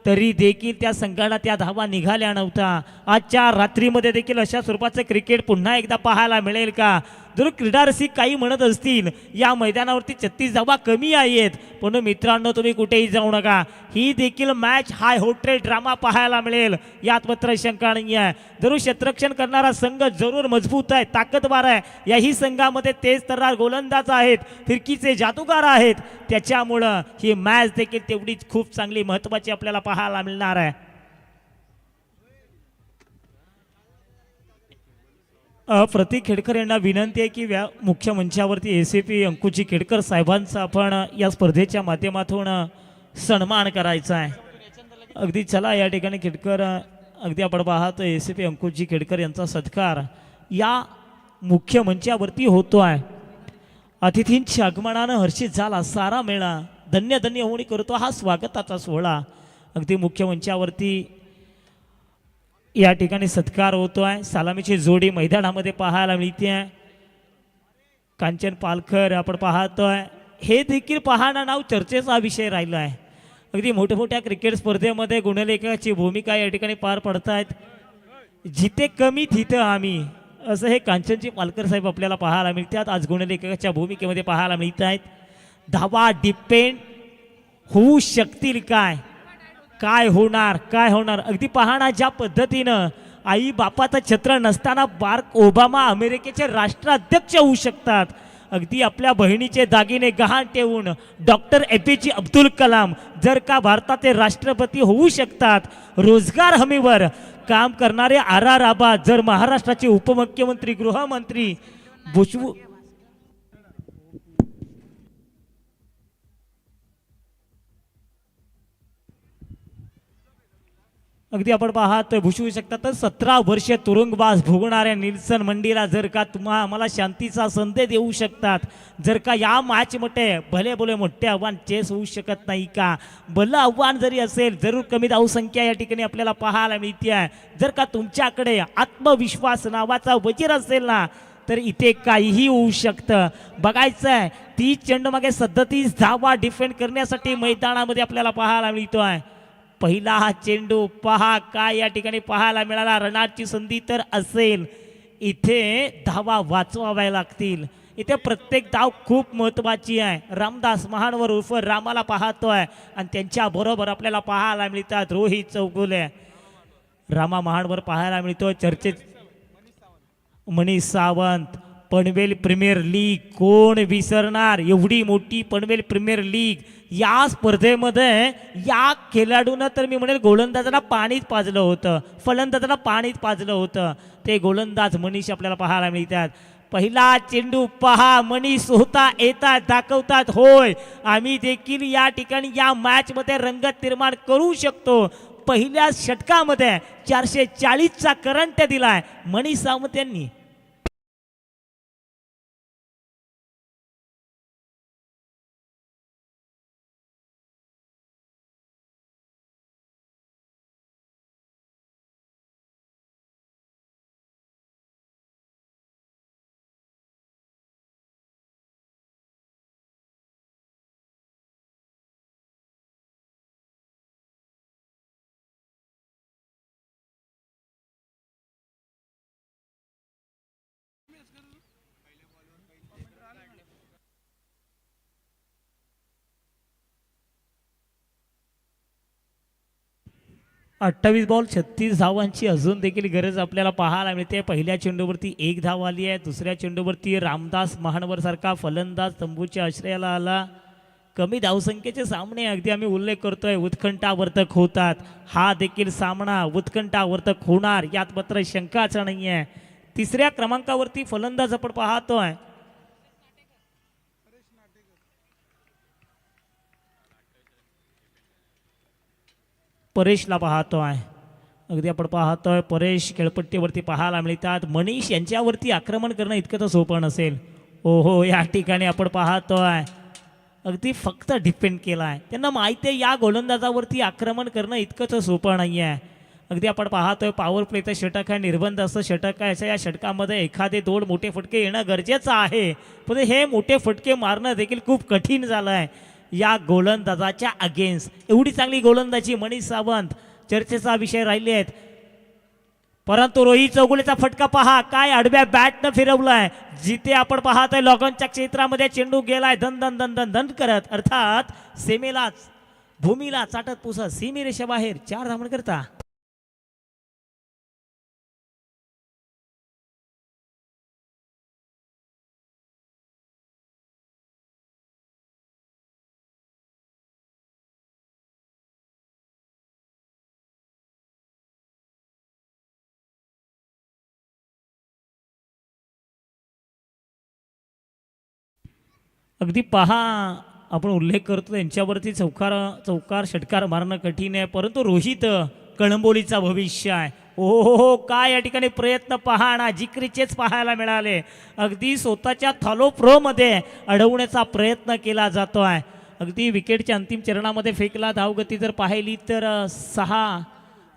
तरी देखील त्या संघाला त्या धावा निघाल्या नव्हत्या. आजच्या रात्रीमध्ये देखील अशा स्वरूपाचं क्रिकेट पुन्हा एकदा पाहायला मिळेल का? जर क्रीडारसिक काही म्हणत असतील या मैदानावरती 36 धावा कमी आहेत, पण मित्रांनो तुम्ही कुठेही जाऊ नका. ही देखील मॅच हाय होट्रेट ड्रामा पाहायला मिळेल, यात मात्र शंका नाही आहे. जरूर क्षेत्ररक्षण करणारा संघ जरूर मजबूत आहे, ताकदवार आहे. याही संघामध्ये तेज तर्रार गोलंदाज आहेत, फिरकीचे जादूगार आहेत. त्याच्यामुळं ही मॅच देखील तेवढीच खूप चांगली महत्त्वाची आपल्याला पाहायला मिळणार आहे. प्रतीक खेडकर यांना विनंती आहे की मुख्य मंचावरती ACP अंकुजी खेडकर साहेबांचा आपण या स्पर्धेच्या माध्यमातून सन्मान करायचा आहे. अगदी चला या ठिकाणी खेडकर अगदी आपण पाहतो ACP अंकुजी खेडकर यांचा सत्कार या मुख्य मंचावरती होतो आहे. अतिथींच्या आगमनानं हर्षित झाला सारा मेळा, धन्य धन्य होणी करतो हा स्वागताचा सोहळा. अगदी मुख्य मंचावरती या ठिकाणी सत्कार होतोय. सलामीची जोडी मैदानामध्ये पाहायला मिळते आहे. कांचन पालकर आपण पाहतोय, हे देखील पाहणं नाव चर्चेचा विषय राहिला आहे. अगदी मोठमोठ्या क्रिकेट स्पर्धेमध्ये गुणलेखकाची भूमिका या ठिकाणी पार पडतायत. जिथे कमी तिथं आम्ही, असं हे कांचनजी पालकर साहेब आपल्याला पाहायला मिळतात. आज गुणलेखकाच्या भूमिकेमध्ये पाहायला मिळत आहेत. धावा डिपेंड होऊ शकतील काय, काय होणार काय होणार. अगदी पाहणा ज्या पद्धतीनं आई बापाचं छत्र नसताना बाराक ओबामा अमेरिकेचे राष्ट्राध्यक्ष होऊ शकतात, अगदी आपल्या बहिणीचे दागिने गहाण ठेवून डॉक्टर APJ अब्दुल कलाम जर का भारताचे राष्ट्रपती होऊ शकतात, रोजगार हमीवर काम करणारे RR आबा जर महाराष्ट्राचे उपमुख्यमंत्री गृहमंत्री भुजबळ अगदी आपण पाहत भूषवू शकता तर 17 वर्ष तुरुंगवास भोगणाऱ्या निल्सन मंडीला जर का आम्हाला शांतीचा संदेश देऊ शकतात, जर का या मॅच मध्ये भले भले मोठे आव्हान चेस होऊ शकत नाही का, भलं आव्हान जरी असेल जरूर कमी धावसंख्या या ठिकाणी आपल्याला पाहायला मिळते आहे, जर का तुमच्याकडे आत्मविश्वास नावाचा वजीर असेल ना तर इथे काहीही होऊ शकतं. बघायचं आहे 30 चेंडू मागे 37 धावा डिफेंड करण्यासाठी मैदानामध्ये आपल्याला पाहायला मिळतो आहे. पहिला हा चेंडू पहा काय या ठिकाणी पाहायला मिळाला, रनाची संधी तर असेल, इथे धावा वाचवाव्या लागतील. इथे प्रत्येक धाव खूप महत्त्वाची आहे. रामदास महानवर उर्फ रामाला पाहतोय आणि त्यांच्या बरोबर आपल्याला पाहायला मिळतात रोहित चौगुले. रामा महानवर पाहायला मिळतोय चर्चेत मनीष सावंत. पनवेल प्रीमियर लीग कोण विसरणार, एवढी मोठी पनवेल प्रीमियर लीग. या स्पर्धेमध्ये या खेळाडूंना तर मी म्हणेल गोलंदाजांना पाणीच पाजलं होतं, फलंदाजांना पाणीच पाजलं होतं. ते गोलंदाज मनीष आपल्याला पाहायला मिळतात. पहिला चेंडू पहा, मनीष होता येतात दाखवतात होय आम्ही देखील या ठिकाणी या मॅच मध्ये रंगत निर्माण करू शकतो. पहिल्या षटकामध्ये 440चा करंट दिलाय मनीष सावंत यांनी. अठ्ठावीस बॉल 36 धावांची अजून देखील गरज आपल्याला पाहायला मिळते. पहिल्या चेंडूवरती 1 धाव आली आहे, दुसऱ्या चेंडूवरती रामदास महानवर सारखा फलंदाज तंबूच्या आश्रयाला आला. कमी धावसंख्येचे सामने अगदी आम्ही उल्लेख करतोय उत्कंठावर्धक होतात, हा देखील सामना उत्कंठावर्धक होणार यात मात्र शंकाच नाही आहे. तिसऱ्या क्रमांकावरती फलंदाज आपण पाहतोय परेशला पाहतोय. अगदी आपण पाहतोय परेश खेळपट्टीवरती पाहायला मिळतात. मनीष यांच्यावरती आक्रमण करणं इतकं तर सोपं नसेल. ओहो या ठिकाणी आपण पाहतोय अगदी फक्त डिपेंड केला आहे, त्यांना माहिती आहे या गोलंदाजावरती आक्रमण करणं इतकं तर सोपं नाही आहे. अगदी आपण पाहतोय पॉवर प्लेचं षटक आहे, निर्बंध असं षटक आहे, अशा या षटकामध्ये एखादे 2 मोठे फटके येणं गरजेचं आहे, पण हे मोठे फटके मारणं देखील खूप कठीण झालं आहे या गोलंदाजाच्या अगेन्स्ट. एवढी चांगली गोलंदाजी मनीष सावंत चर्चेचा विषय राहिले आहेत, परंतु रोहित चौगुलेचा फटका पहा काय आडव्या बॅटनं फिरवलाय. जिथे आपण पाहतोय लॉगॉनच्या क्षेत्रामध्ये चेंडू गेलाय दन दन दन दन दन करत, अर्थात सेमेलाच भूमीला चाटत पुसत सीमेरेषा बाहेर 4 धावण करता. अगदी पहा आपण उल्लेख करतो त्यांच्यावरती चौकार षटकार मारणं कठीण आहे, परंतु रोहित कळंबोलीचा भविष्य आहे. हो काय या ठिकाणी प्रयत्न पहा ना, जिकरीचेच पाहायला मिळाले. अगदी स्वतःच्या थॉलो प्रोमध्ये अडवण्याचा प्रयत्न केला जातो आहे. अगदी विकेटच्या अंतिम चरणामध्ये फेकला. धावगती जर पाहिली तर 6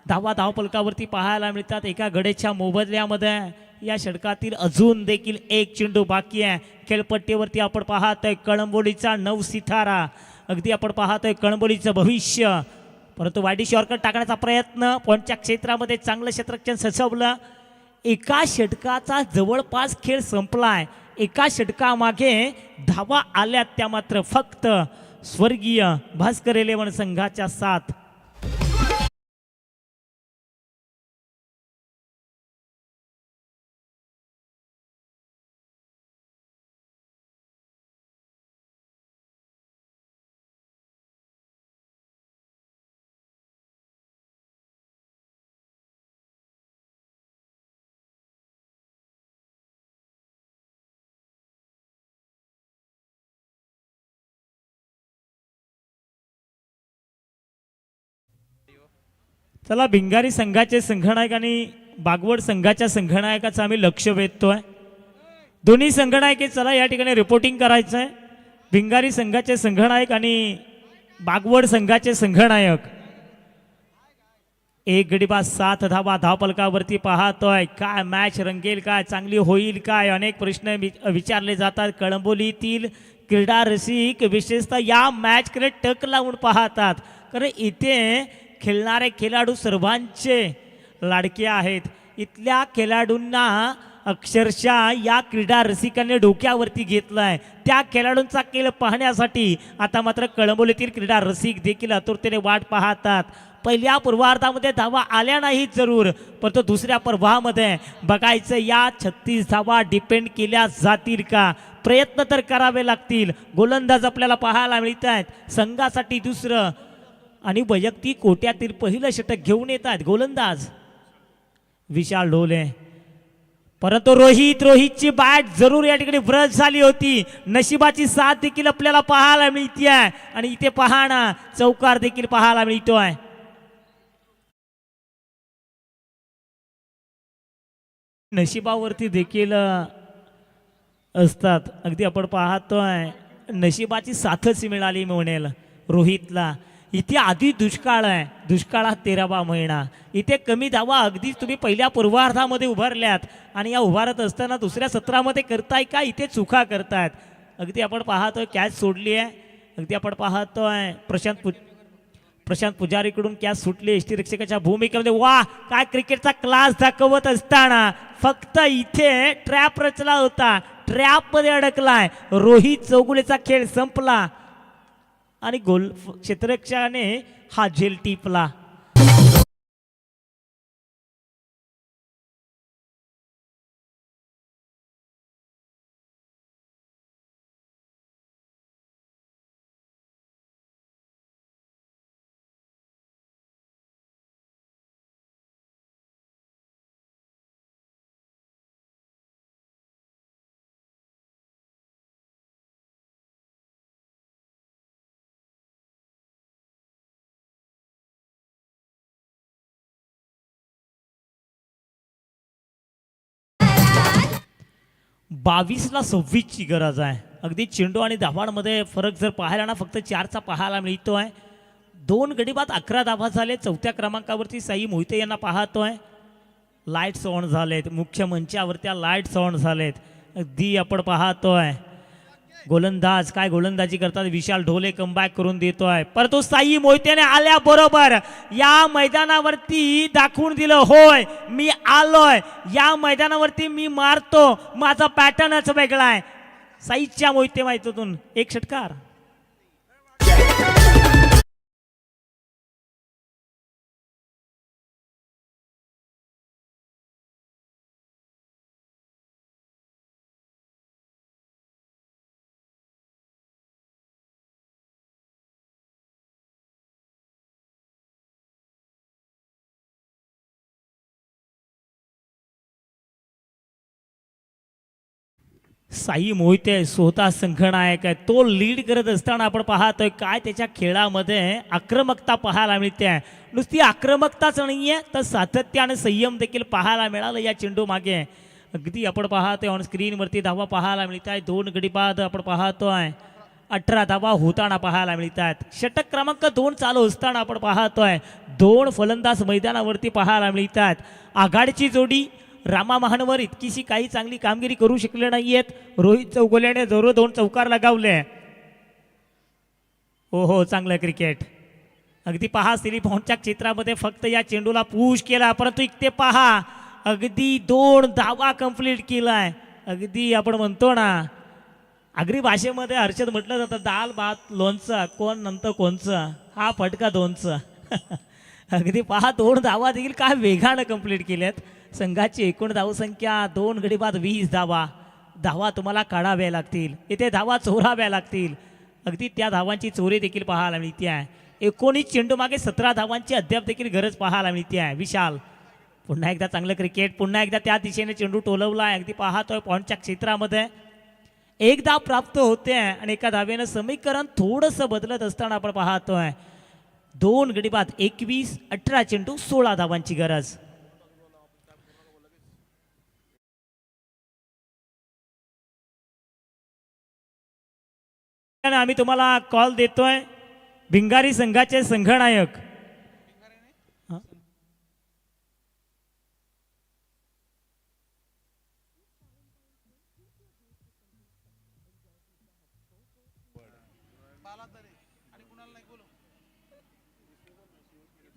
धावा धावपलकावरती पाहायला मिळतात एका गडेच्या मोबदल्यामध्ये. या षटकातील अजून देखील 1 चेंडू बाकी आहे. खेळपट्टीवरती आपण पाहतोय कळंबोलीचा 9 सितारा, अगदी आपण पाहतोय कळंबोलीचं भविष्य, परंतु वाईडी शॉर्टकट टाकण्याचा प्रयत्न, पॉईंटच्या क्षेत्रामध्ये चांगलं क्षेत्ररक्षण सजवलं. एका षटकाचा जवळपास खेळ संपलाय. एका षटकामागे धावा आल्यात त्या मात्र फक्त स्वर्गीय भास्कर 11 संघाच्या 7. चला भिंगारी संघाचे संघनायक आणि बागवड संघाच्या संघनायकाचं आम्ही लक्ष वेधतोय. दोन्ही संघनायके चला या ठिकाणी रिपोर्टिंग करायचं आहे. भिंगारी संघाचे संघनायक आणि बागवड संघाचे संघनायक. एक गडी बाद 7 धावा धावपलकावरती पाहतोय. काय मॅच रंगेल, काय चांगली होईल काय, अनेक प्रश्न विचारले जातात. कळंबोलीतील क्रीडा रसिक विशेषतः या मॅचकडे टक लावून पाहतात, कारण इथे खेळणारे खेळाडू सर्वांचे लाडके आहेत. इथल्या खेळाडूंना अक्षरशः या क्रीडा रसिकांनी डोक्यावरती घेतलाय. त्या खेळाडूंचा खेळ पाहण्यासाठी आता मात्र कळंबोलीतील क्रीडा रसिक देखील आतुरतेने वाट पाहतात. पहिल्या पूर्वार्धामध्ये धावा आल्या नाहीत जरूर, परंतु दुसऱ्या पर्वामध्ये बघायचं या 36 धावा डिपेंड केल्या जातील का. प्रयत्न तर करावे लागतील. गोलंदाज आपल्याला पाहायला मिळत आहेत. संघासाठी दुसरं आणि वैयक्तिक कोट्यातील पहिलं षटक घेऊन येत आहेत गोलंदाज विशाल ढोले. परंतु रोहितची बॅट जरूर या ठिकाणी ब्रश झाली होती. नशिबाची साथ देखील आपल्याला पाहायला मिळते आहे आणि इथे पाहणं चौकार देखील पाहायला मिळतोय. नशिबावरती देखील असतात. अगदी आपण पाहतोय नशिबाची साथच मिळाली म्हणेल रोहितला. इथे आधी दुष्काळ आहे, दुष्काळात 13वा महिना. इथे कमी धावा अगदी तुम्ही पहिल्या पूर्वार्धामध्ये उभारल्यात आणि या उभारत असताना दुसऱ्या सत्रामध्ये करताय का इथे चुका करतायत. अगदी आपण पाहतोय कॅच सोडली आहे. अगदी आपण पाहतोय प्रशांत पुजारीकडून कॅच सुटली एसटी रक्षकाच्या भूमिकेमध्ये. वा काय क्रिकेटचा क्लास दाखवत असताना फक्त इथे ट्रॅप रचला होता, ट्रॅप मध्ये अडकलाय. रोहित चौगुलेचा खेळ संपला आणि गोल क्षेत्ररक्षकाने हा झेल टिपला. बावीसला 26ची गरज आहे. अगदी चेंडू आणि धावांमध्ये फरक जर पाहायला ना फक्त 4चा पाहायला मिळतोय. 2 गडी बाद 11 धावा झाले. 4थ्या क्रमांकावरती साई मोहिते यांना पाहतोय. लाईट्स ऑन झालेत, मुख्य मंचावरती लाईट्स ऑन झालेत. अगदी आपण पाहतोय गोलंदाज काय गोलंदाजी करतात. विशाल ढोले कमबॅक करून देतोय, परंतु साई मोहितेने आल्याबरोबर या मैदानावरती दाखवून दिलं, होय मी आलोय या मैदानावरती, मी मारतो, माझा पॅटर्नच वेगळा आहे. साईच्या मोहिते माहितीतून एक षटकार. साई मोहिते स्वतः संघनायक आहे. तो लीड करत असताना आपण पाहतोय काय त्याच्या खेळामध्ये आक्रमकता पाहायला मिळते. नुसती आक्रमकताच नाहीये तर सातत्य आणि संयम देखील पाहायला मिळालं या चेंडू मागे. अगदी आपण पाहतोय ऑन स्क्रीनवरती धावा पाहायला मिळत आहे. 2 गडी बाद आपण पाहतोय 18 धावा होताना पाहायला मिळत आहेत. षटक क्रमांक 2 चालू असताना आपण पाहतोय 2 फलंदाज मैदानावरती पाहायला मिळत आहेत. आघाडीची जोडी रामा महानवर इतकीशी काही चांगली कामगिरी करू शकले नाहीयेत. रोहित चौगुलेने जरूर 2 चौकार लगावले. हो हो चांगलं क्रिकेट. अगदी पहा सिलिपॉनच्या क्षेत्रामध्ये फक्त या चेंडूला पुश केला, परंतु इथे पहा अगदी 2 धावा कंप्लीट केलाय. अगदी आपण म्हणतो ना आगरी भाषेमध्ये हर्षद म्हटलं जातं दाल भात लोणचं कोण नंतर कोणचं, हा फटका 2चं. अगदी पहा 2 धावा देखील काय वेगानं कंप्लीट केल्यात. संघाची एकूण धावसंख्या 2 गडी बाद 20 धावा. धावा तुम्हाला काढाव्या लागतील, इथे धावा चोराव्या लागतील. अगदी त्या धावांची चोरी देखील पाहायला मिळते आहे. 19 चेंडू मागे 17 धावांची अद्याप देखील गरज पाहायला मिळते आहे. विशाल पुन्हा एकदा चांगलं क्रिकेट, पुन्हा एकदा त्या दिशेने चेंडू टोलवला आहे. अगदी पाहतोय पॉईंटच्या क्षेत्रामध्ये 1 धाव प्राप्त होते आणि एका धावेनं समीकरण थोडंसं बदलत असताना आपण पाहतोय 2 गडी बाद 21-18 चेंडू 16 धावांची गरज. आम्ही तुम्हाला कॉल देतोय भिंगारी संघाचे संघनायक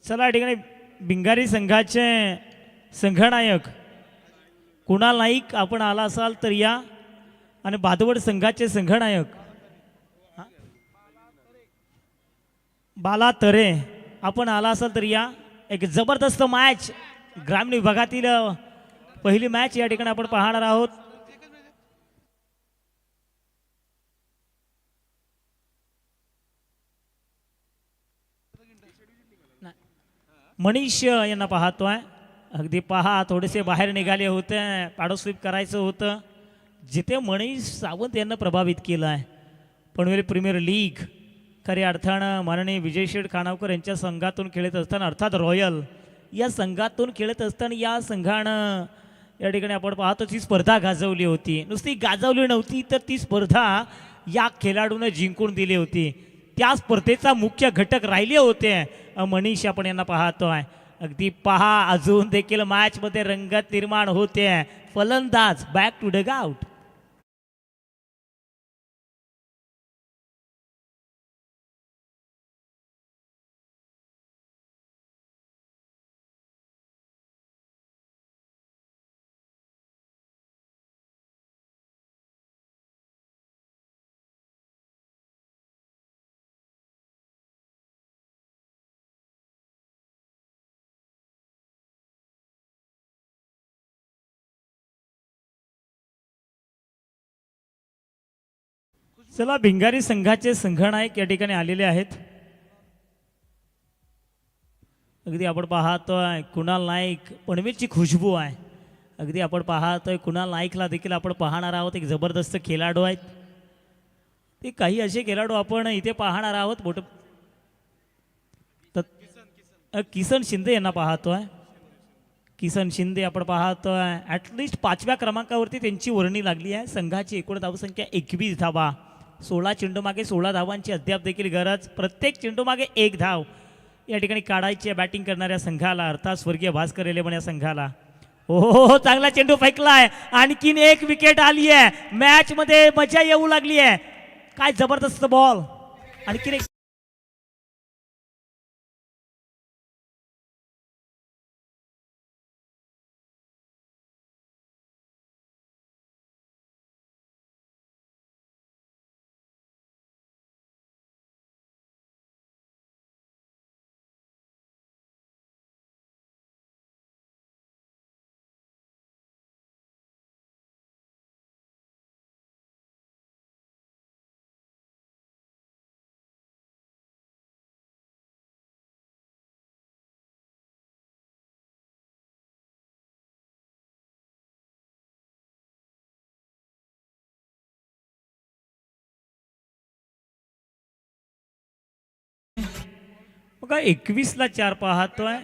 चला या ठिकाणी भिंगारी संघाचे संघनायक कुणाल नाईक आपण आला असाल तर या. आणि भादवड संघाचे संघनायक बाला तरे आपण आला असाल तर या. एक जबरदस्त मॅच ग्रामीण विभागातील पहिली मॅच या ठिकाणी आपण पाहणार आहोत. मनीष यांना पाहतोय. अगदी पहा थोडेसे बाहेर निघाले होते पाडो स्वीप करायचं होतं जिथे मनीष सावंत यांना प्रभावित केलं आहे. पनवेल प्रीमियर लीग खऱ्या अर्थानं माननीय विजय शेठ खानावकर यांच्या संघातून खेळत असताना अर्थात रॉयल या संघातून खेळत असताना या संघानं या ठिकाणी आपण पाहतो ती स्पर्धा गाजवली होती. नुसती गाजवली नव्हती तर ती स्पर्धा या खेळाडूने जिंकून दिली होती. त्या स्पर्धेचा मुख्य घटक राहिले होते मनीष आपण यांना पाहतोय. अगदी पहा अजून देखील मॅच मध्ये रंगत निर्माण होते. फलंदाज बॅक टू डग आउट. चला भिंगारी संघाचे संघनायक या ठिकाणी आलेले आहेत. अगदी आपण पाहतोय कुणाल नाईक पनवेलची खुशबू आहे. अगदी आपण पाहतोय कुणाल नाईकला देखील आपण पाहणार आहोत. एक जबरदस्त खेळाडू आहेत ते. काही असे खेळाडू आपण इथे पाहणार आहोत. मोठ किसन शिंदे यांना पाहतोय. किसन शिंदे आपण पाहतोय ॲटलिस्ट 5व्या क्रमांकावरती त्यांची वर्णी लागली आहे. संघाची एकूण धावसंख्या 21 धावा. 16 चेंडू मागे 16 धावांची अद्याप देखील गरज. प्रत्येक चेंडू मागे 1 धाव या ठिकाणी काढायची आहे बॅटिंग करणाऱ्या संघाला अर्थात स्वर्गीय भास्कर एलेवन या संघाला. हो चांगला चेंडू फेकलाय. आणखीन एक विकेट आली आहे. मॅच मध्ये मजा येऊ लागली आहे. काय जबरदस्त बॉल. आणखीन एक बघा 21ला 4 पाहतोय.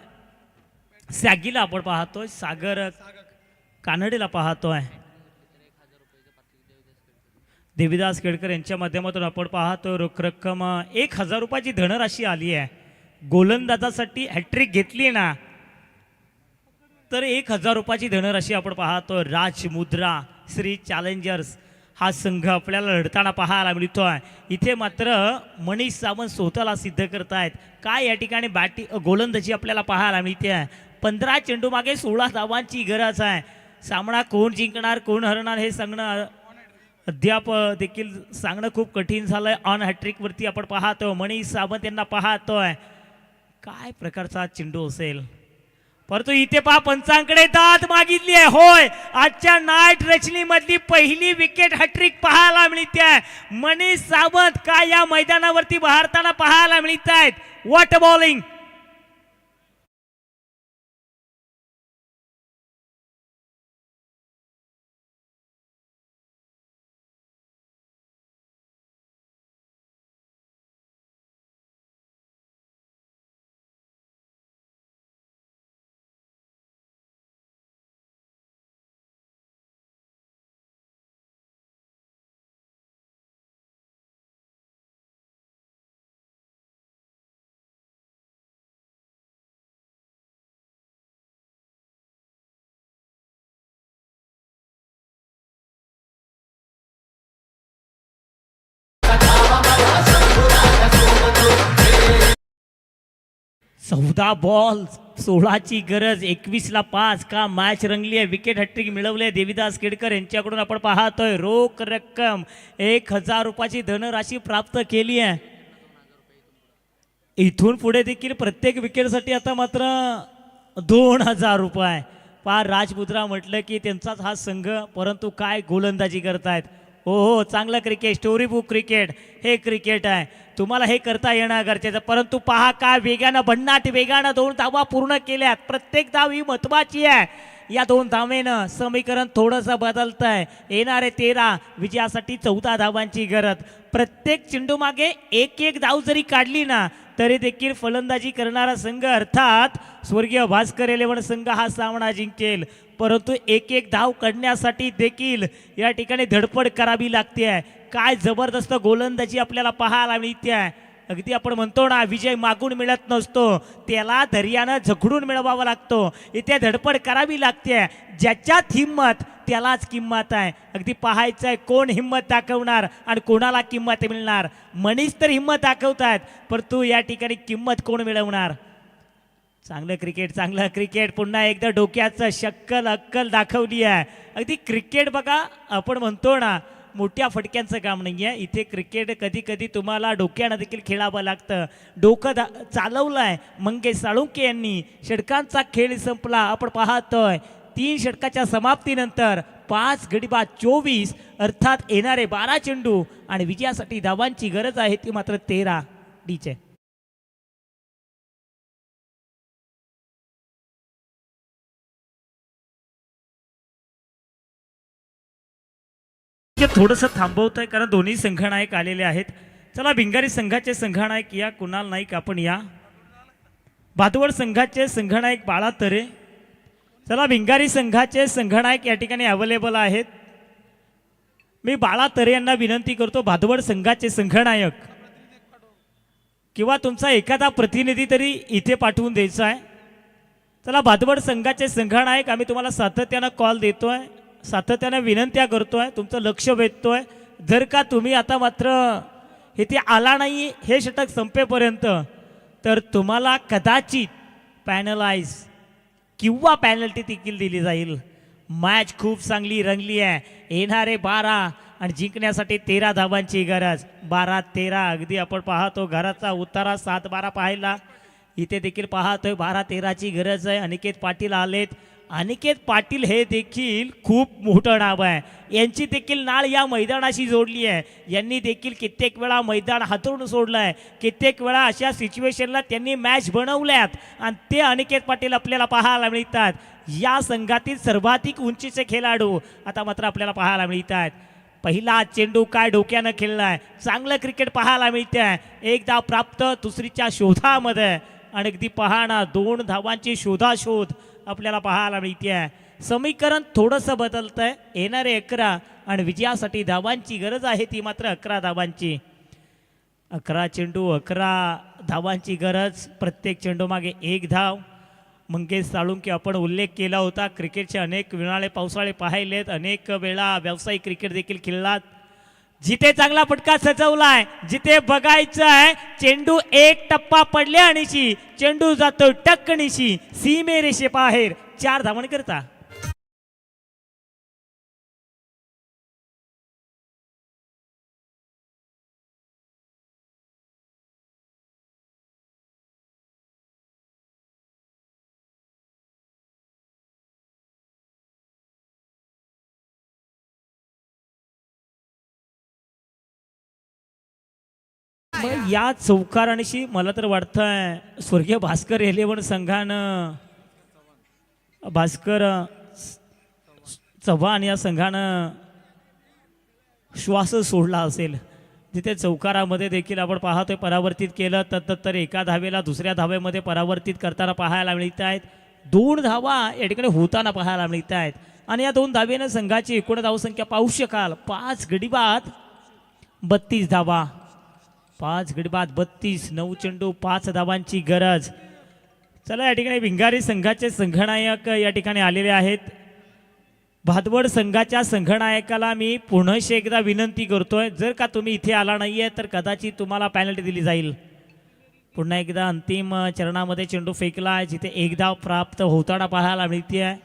सॅगीला आपण पाहतोय. सागर कानडेला पाहतोय. देवीदास केडकर यांच्या माध्यमातून आपण पाहतोय रोख रक्कम 1000 रुपयाची धनराशी आली आहे. गोलंदाजासाठी हॅट्रिक घेतली ना तर 1000 रुपयाची धनराशी आपण पाहतोय. राज मुद्रा श्री चॅलेंजर्स हा संघ आपल्याला लढताना पाहायला मिळतोय. इथे मात्र मनीष सावंत स्वतःला सिद्ध करतायत. काय या ठिकाणी गोलंदाजी आपल्याला पाहायला मिळते. 15 चेंडू मागे 16 धावांची गरज आहे. सामना कोण जिंकणार कोण हरणार हे सांगणं अद्याप देखील सांगणं खूप कठीण झालंय. ऑन हॅट्रिक वरती आपण पाहतोय मनीष सावंत यांना पाहतोय. काय प्रकारचा चेंडू असेल परंतु इथे पहा पंचांकडे दाद मागितली आहे. होय आजच्या नाईट रचनी मधली पहिली विकेट हॅट्रिक पाहायला मिळते. मनीष सावंत काय या मैदानावरती भारताला पाहायला मिळत आहेत. What bowling. 14 बॉल 16ची गरज, 21ला 5 का मॅच रंगली आहे. विकेट हॅट्रिक मिळवले देविदास केडकर यांच्याकडून. आपण पाहतोय रोख रक्कम 1000 रुपयाची धनराशी प्राप्त केली आहे. इथून पुढे देखील प्रत्येक विकेटसाठी आता मात्र 2000 रुपये. पार राजपुत्रा म्हटलं की त्यांचाच हा संघ, परंतु काय गोलंदाजी करतायत. हो हो, चांगलं क्रिकेट, स्टोरी बुक क्रिकेट हे क्रिकेट आहे. तुम्हाला हे करता येणं गरजेचं, परंतु पहा काय वेगानं, भन्नाट वेगानं 2 धावा पूर्ण केल्यात. प्रत्येक धाव ही महत्वाची आहे. या 2 धावेनं समीकरण थोडंसं बदलत आहे. येणारे 13 विजयासाठी 14 धावांची गरज. प्रत्येक चेंडू मागे एक धाव जरी काढली ना तरी देखील फलंदाजी करणारा संघ अर्थात स्वर्गीय भास्कर 11 संघ हा सामना जिंकेल. परंतु एक धाव काढण्यासाठी देखील या ठिकाणी धडपड करावी लागते आहे. काय जबरदस्त गोलंदाजी आपल्याला पाहायला मिळते आहे. अगदी आपण म्हणतो ना, विजय मागून मिळत नसतो, त्याला धैर्यानं झगडून मिळवावा लागतो. इथे धडपड करावी लागते. ज्याच्यात हिंमत त्यालाच किंमत आहे. अगदी पाहायचं आहे कोण हिंमत दाखवणार आणि कोणाला किंमत मिळणार. मनीष तर हिंमत दाखवतात, परंतु या ठिकाणी किंमत कोण मिळवणार. चांगलं क्रिकेट, चांगलं क्रिकेट. पुन्हा एकदा डोक्याचं शक्कल अक्कल दाखवली आहे. अगदी क्रिकेट बघा, आपण म्हणतो ना मोठ्या फटक्यांचं काम नाही आहे. इथे क्रिकेट कधी कधी तुम्हाला डोक्यानं देखील खेळावं लागतं. डोकं चालवलं आहे मंगेश साळुंके यांनी. षटकांचा खेळ संपला. आपण पाहतोय 3 षटकाच्या समाप्तीनंतर 5 गडी बाद 24, अर्थात येणारे 12 चेंडू आणि विजयासाठी धावांची गरज आहे ती मात्र 13 डीचे. थोडंसं थांबवतोय कारण दोन्ही संघनायक आलेले आहेत. चला, भिंगारी संघाचे संघनायक या कुणाल नाईक आपण या. भादवड संघाचे संघनायक बाळा तरे. चला, भिंगारी संघाचे संघनायक या ठिकाणी अवेलेबल आहेत. मी बाळा तरे यांना विनंती करतो, भादवड संघाचे संघनायक किंवा तुमचा एखादा प्रतिनिधी तरी इथे पाठवून द्यायचा आहे. चला, भादवड संघाचे संघनायक, आम्ही तुम्हाला सातत्यानं कॉल देतोय, सातत्याने विनंत्या करतोय, तुमचं लक्ष वेधतोय. जर का तुम्ही आता मात्र इथे आला नाही हे षटक संपेपर्यंत तर तुम्हाला कदाचित पॅनलाइज किंवा पॅनल्टी देखील दिली जाईल. मॅच खूप चांगली रंगली आहे. येणारे 12 आणि जिंकण्यासाठी 13 धावांची गरज. 12-13 अगदी आपण पाहतो घराचा उतारा 7-12 पाहायला. इथे देखील पाहतोय 12-13ची गरज आहे. अनिकेत पाटील आलेत. अनिकेत पाटील हे देखील खूप मोठं नाव आहे. यांची देखील नाळ या मैदानाशी जोडली आहे. यांनी देखील कित्येक वेळा मैदान हातरून सोडलं आहे. कित्येक वेळा अशा सिच्युएशनला त्यांनी मॅच बनवल्यात आणि ते अनिकेत पाटील आपल्याला पाहायला मिळतात. या संघातील सर्वाधिक उंचीचे खेळाडू आता मात्र आपल्याला पाहायला मिळतात. पहिला चेंडू काय डोक्यानं खेळलाय. चांगलं क्रिकेट पाहायला मिळते आहे. 1 धाव प्राप्त दुसरीच्या शोधामध्ये आणि अगदी पहाणा 2 धावांची शोधाशोध आपल्याला पाहायला मिळते आहे. समीकरण थोडंसं बदलतं आहे. येणारे 11 आणि विजयासाठी धावांची गरज आहे ती मात्र 11 धावांची. 11 चेंडू 11 धावांची गरज. प्रत्येक चेंडू मागे 1 धाव. मंगेश साळुंके आपण उल्लेख केला होता. क्रिकेटचे अनेक उन्हाळे पावसाळे पाहिलेत, अनेक वेळा व्यावसायिक क्रिकेट देखील खेळलात. जिथे चांगला फटका सजवलाय, जिथे बघायचं आहे चेंडू 1 टप्पा पडल्या आणिशी चेंडू जातो टक्कणीशी सीमे रेषे बाहेर 4 धावण करता. मग या चौकाराणीशी मला तर वाटतंय स्वर्गीय भास्कर 11 संघानं, भास्कर चव्हाण या संघानं श्वास सोडला असेल. जिथे चौकारामध्ये देखील आपण पाहतोय परावर्तित केलं तर एका धावेला दुसऱ्या धावेमध्ये परावर्तित करताना पाहायला मिळत आहेत. 2 धावा या ठिकाणी होताना पाहायला मिळत आहेत. आणि या 2 धावेनं संघाची एकूण धावसंख्या पाहू शकाल. 5 गडी बाद 32 धावा. 5 गडी बाद 32, 9 चेंडू 5 धावांची गरज. चला, या ठिकाणी भिंगारी संघाचे संघनायक या ठिकाणी आलेले आहेत. भादवड संघाच्या संघनायकाला मी पुन्हा एकदा विनंती करतोय, जर का तुम्ही इथे आला नाहीये तर कदाचित तुम्हाला पॅनल्टी दिली जाईल. पुन्हा एकदा अंतिम चरणामध्ये चेंडू फेकला आहे, जिथे एक धाव प्राप्त होताना पाहायला मिळते आहे.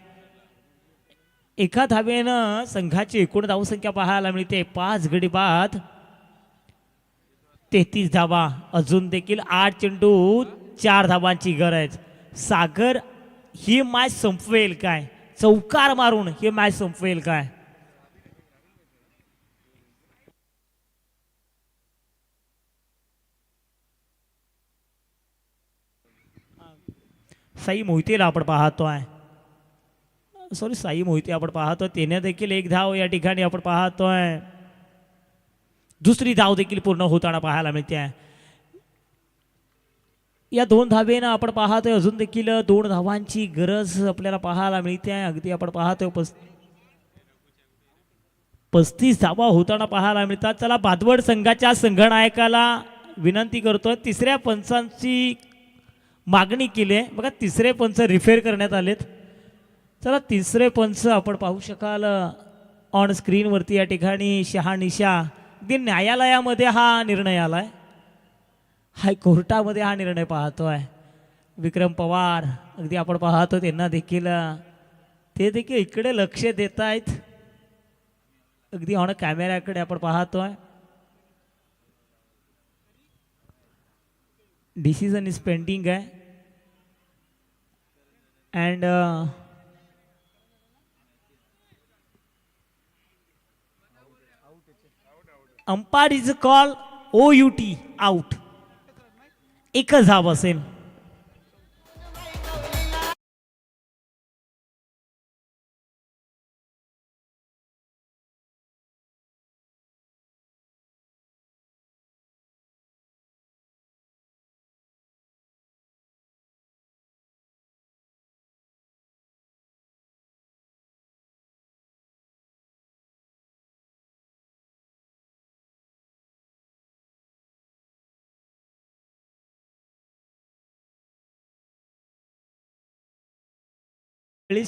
एका धावेनं संघाची एकूण धावसंख्या पाहायला मिळते 5 गडी बाद 33 धावा. अजून देखील 8 चेंडू 4 धावांची गरज. सागर ही मॅच संपवेल काय? चौकार मारून ही मॅच संपवेल काय? साई मोहितेला आपण पाहतोय, साई मोहिते आपण पाहतोय, त्याने देखील एक धाव या ठिकाणी आपण पाहतोय. दुसरी धाव देखील पूर्ण होताना पाहायला मिळते. या 2 धावेनं आपण पाहतोय अजून देखील 2 धावांची गरज आपल्याला पाहायला मिळते आहे. अगदी आपण पाहतोय 35 धावा होताना पाहायला मिळतात. चला भादवड संघाच्या संघनायकाला विनंती करतोय, तिसऱ्या पंचांची मागणी केली आहे. बघा तिसरे पंच रिफेअर करण्यात आलेत. चला तिसरे पंच आपण पाहू शकाल ऑन स्क्रीनवरती या ठिकाणी. शहानिशा अगदी न्यायालयामध्ये हा निर्णय आलाय, हायकोर्टामध्ये हा निर्णय पाहतोय. विक्रम पवार अगदी आपण पाहतो, त्यांना देखील ते देखील इकडे लक्ष देत आहेत. अगदी ऑन कॅमेऱ्याकडे आपण पाहतोय. डिसिजन इज पेंडिंग आहे and umpire is call OUT out. एकच धाव असेल.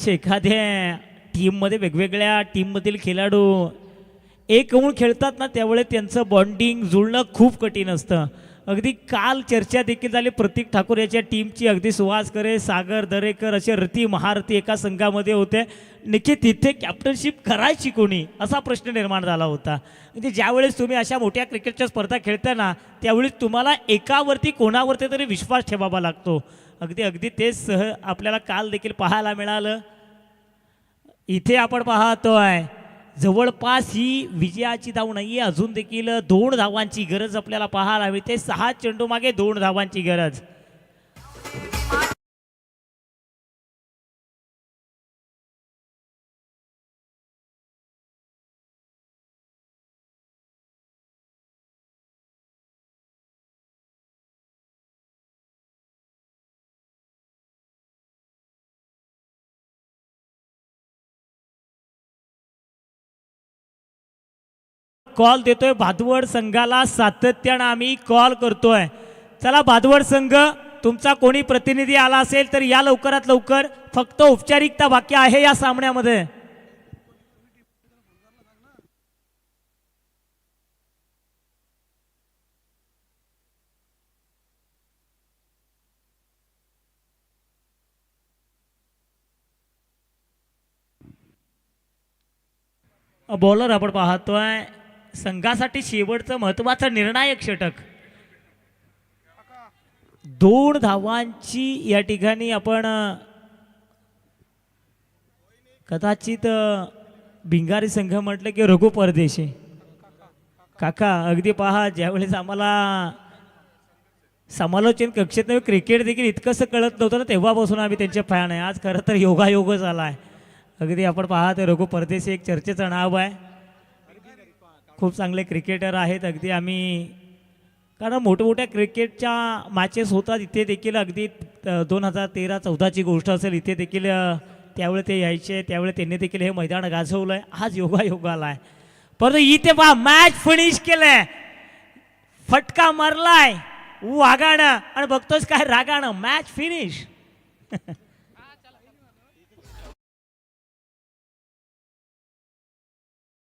एखाद्या टीममध्ये वेगवेगळ्या टीममधील खेळाडू एक होऊन खेळतात ना, त्यावेळेस त्यांचं बॉन्डिंग जुळणं खूप कठीण असतं. अगदी काल चर्चा देखील झाली प्रतीक ठाकूर याच्या टीमची. अगदी सुहास करे, सागर दरेकर असे रती महारथी एका संघामध्ये होते. नक्की तिथे कॅप्टनशिप करायची कोणी असा प्रश्न निर्माण झाला होता. म्हणजे ज्यावेळेस तुम्ही अशा मोठ्या क्रिकेटच्या स्पर्धा खेळता ना, त्यावेळेस तुम्हाला एकावरती कोणावरती तरी विश्वास ठेवावा लागतो. अगदी तेच आपल्याला काल देखील पाहायला मिळालं. इथे आपण पाहतोय जवळपास ही विजयाची धाव नाहीये, अजून देखील 2 धावांची गरज आपल्याला पाहायला मिळते. 6 चेंडू मागे 2 धावांची गरज. कॉल देतोय भादवड संघाला, सातत्यानं आम्ही कॉल करतोय. चला भादवड संघ, तुमचा कोणी प्रतिनिधी आला असेल तर या लवकरात लवकर. फक्त औपचारिकता बाकी आहे या सामन्यामध्ये. बॉलर आपण पाहतोय संघासाठी शेवटचं महत्वाचं निर्णायक षटक. 2 धावांची या ठिकाणी आपण कदाचित भिंगारी संघ म्हटलं की रघु परदेशी काका. अगदी पहा, ज्यावेळेस आम्हाला समालोचन कक्षेत क्रिकेट देखील इतकंसं कळत नव्हतं ना, तेव्हापासून आम्ही त्यांचे फॅन आहे. आज खरं तर योगायोग झाला आहे. अगदी आपण पाहत रघु परदेशी एक चर्चेचं नाव आहे, खूप चांगले क्रिकेटर आहेत. अगदी आम्ही कारण मोठमोठ्या क्रिकेटच्या मॅचेस होतात इथे देखील. अगदी 2013-14ची गोष्ट असेल, इथे देखील त्यावेळी ते यायचे, त्यावेळी त्यांनी देखील हे मैदान गाजवलं आहे. आज योगायोग आला आहे. परंतु इथे पहा मॅच फिनिश केलंय, फटका मारलाय वागाणं आणि बघतोच काय रागाणं. Match finish.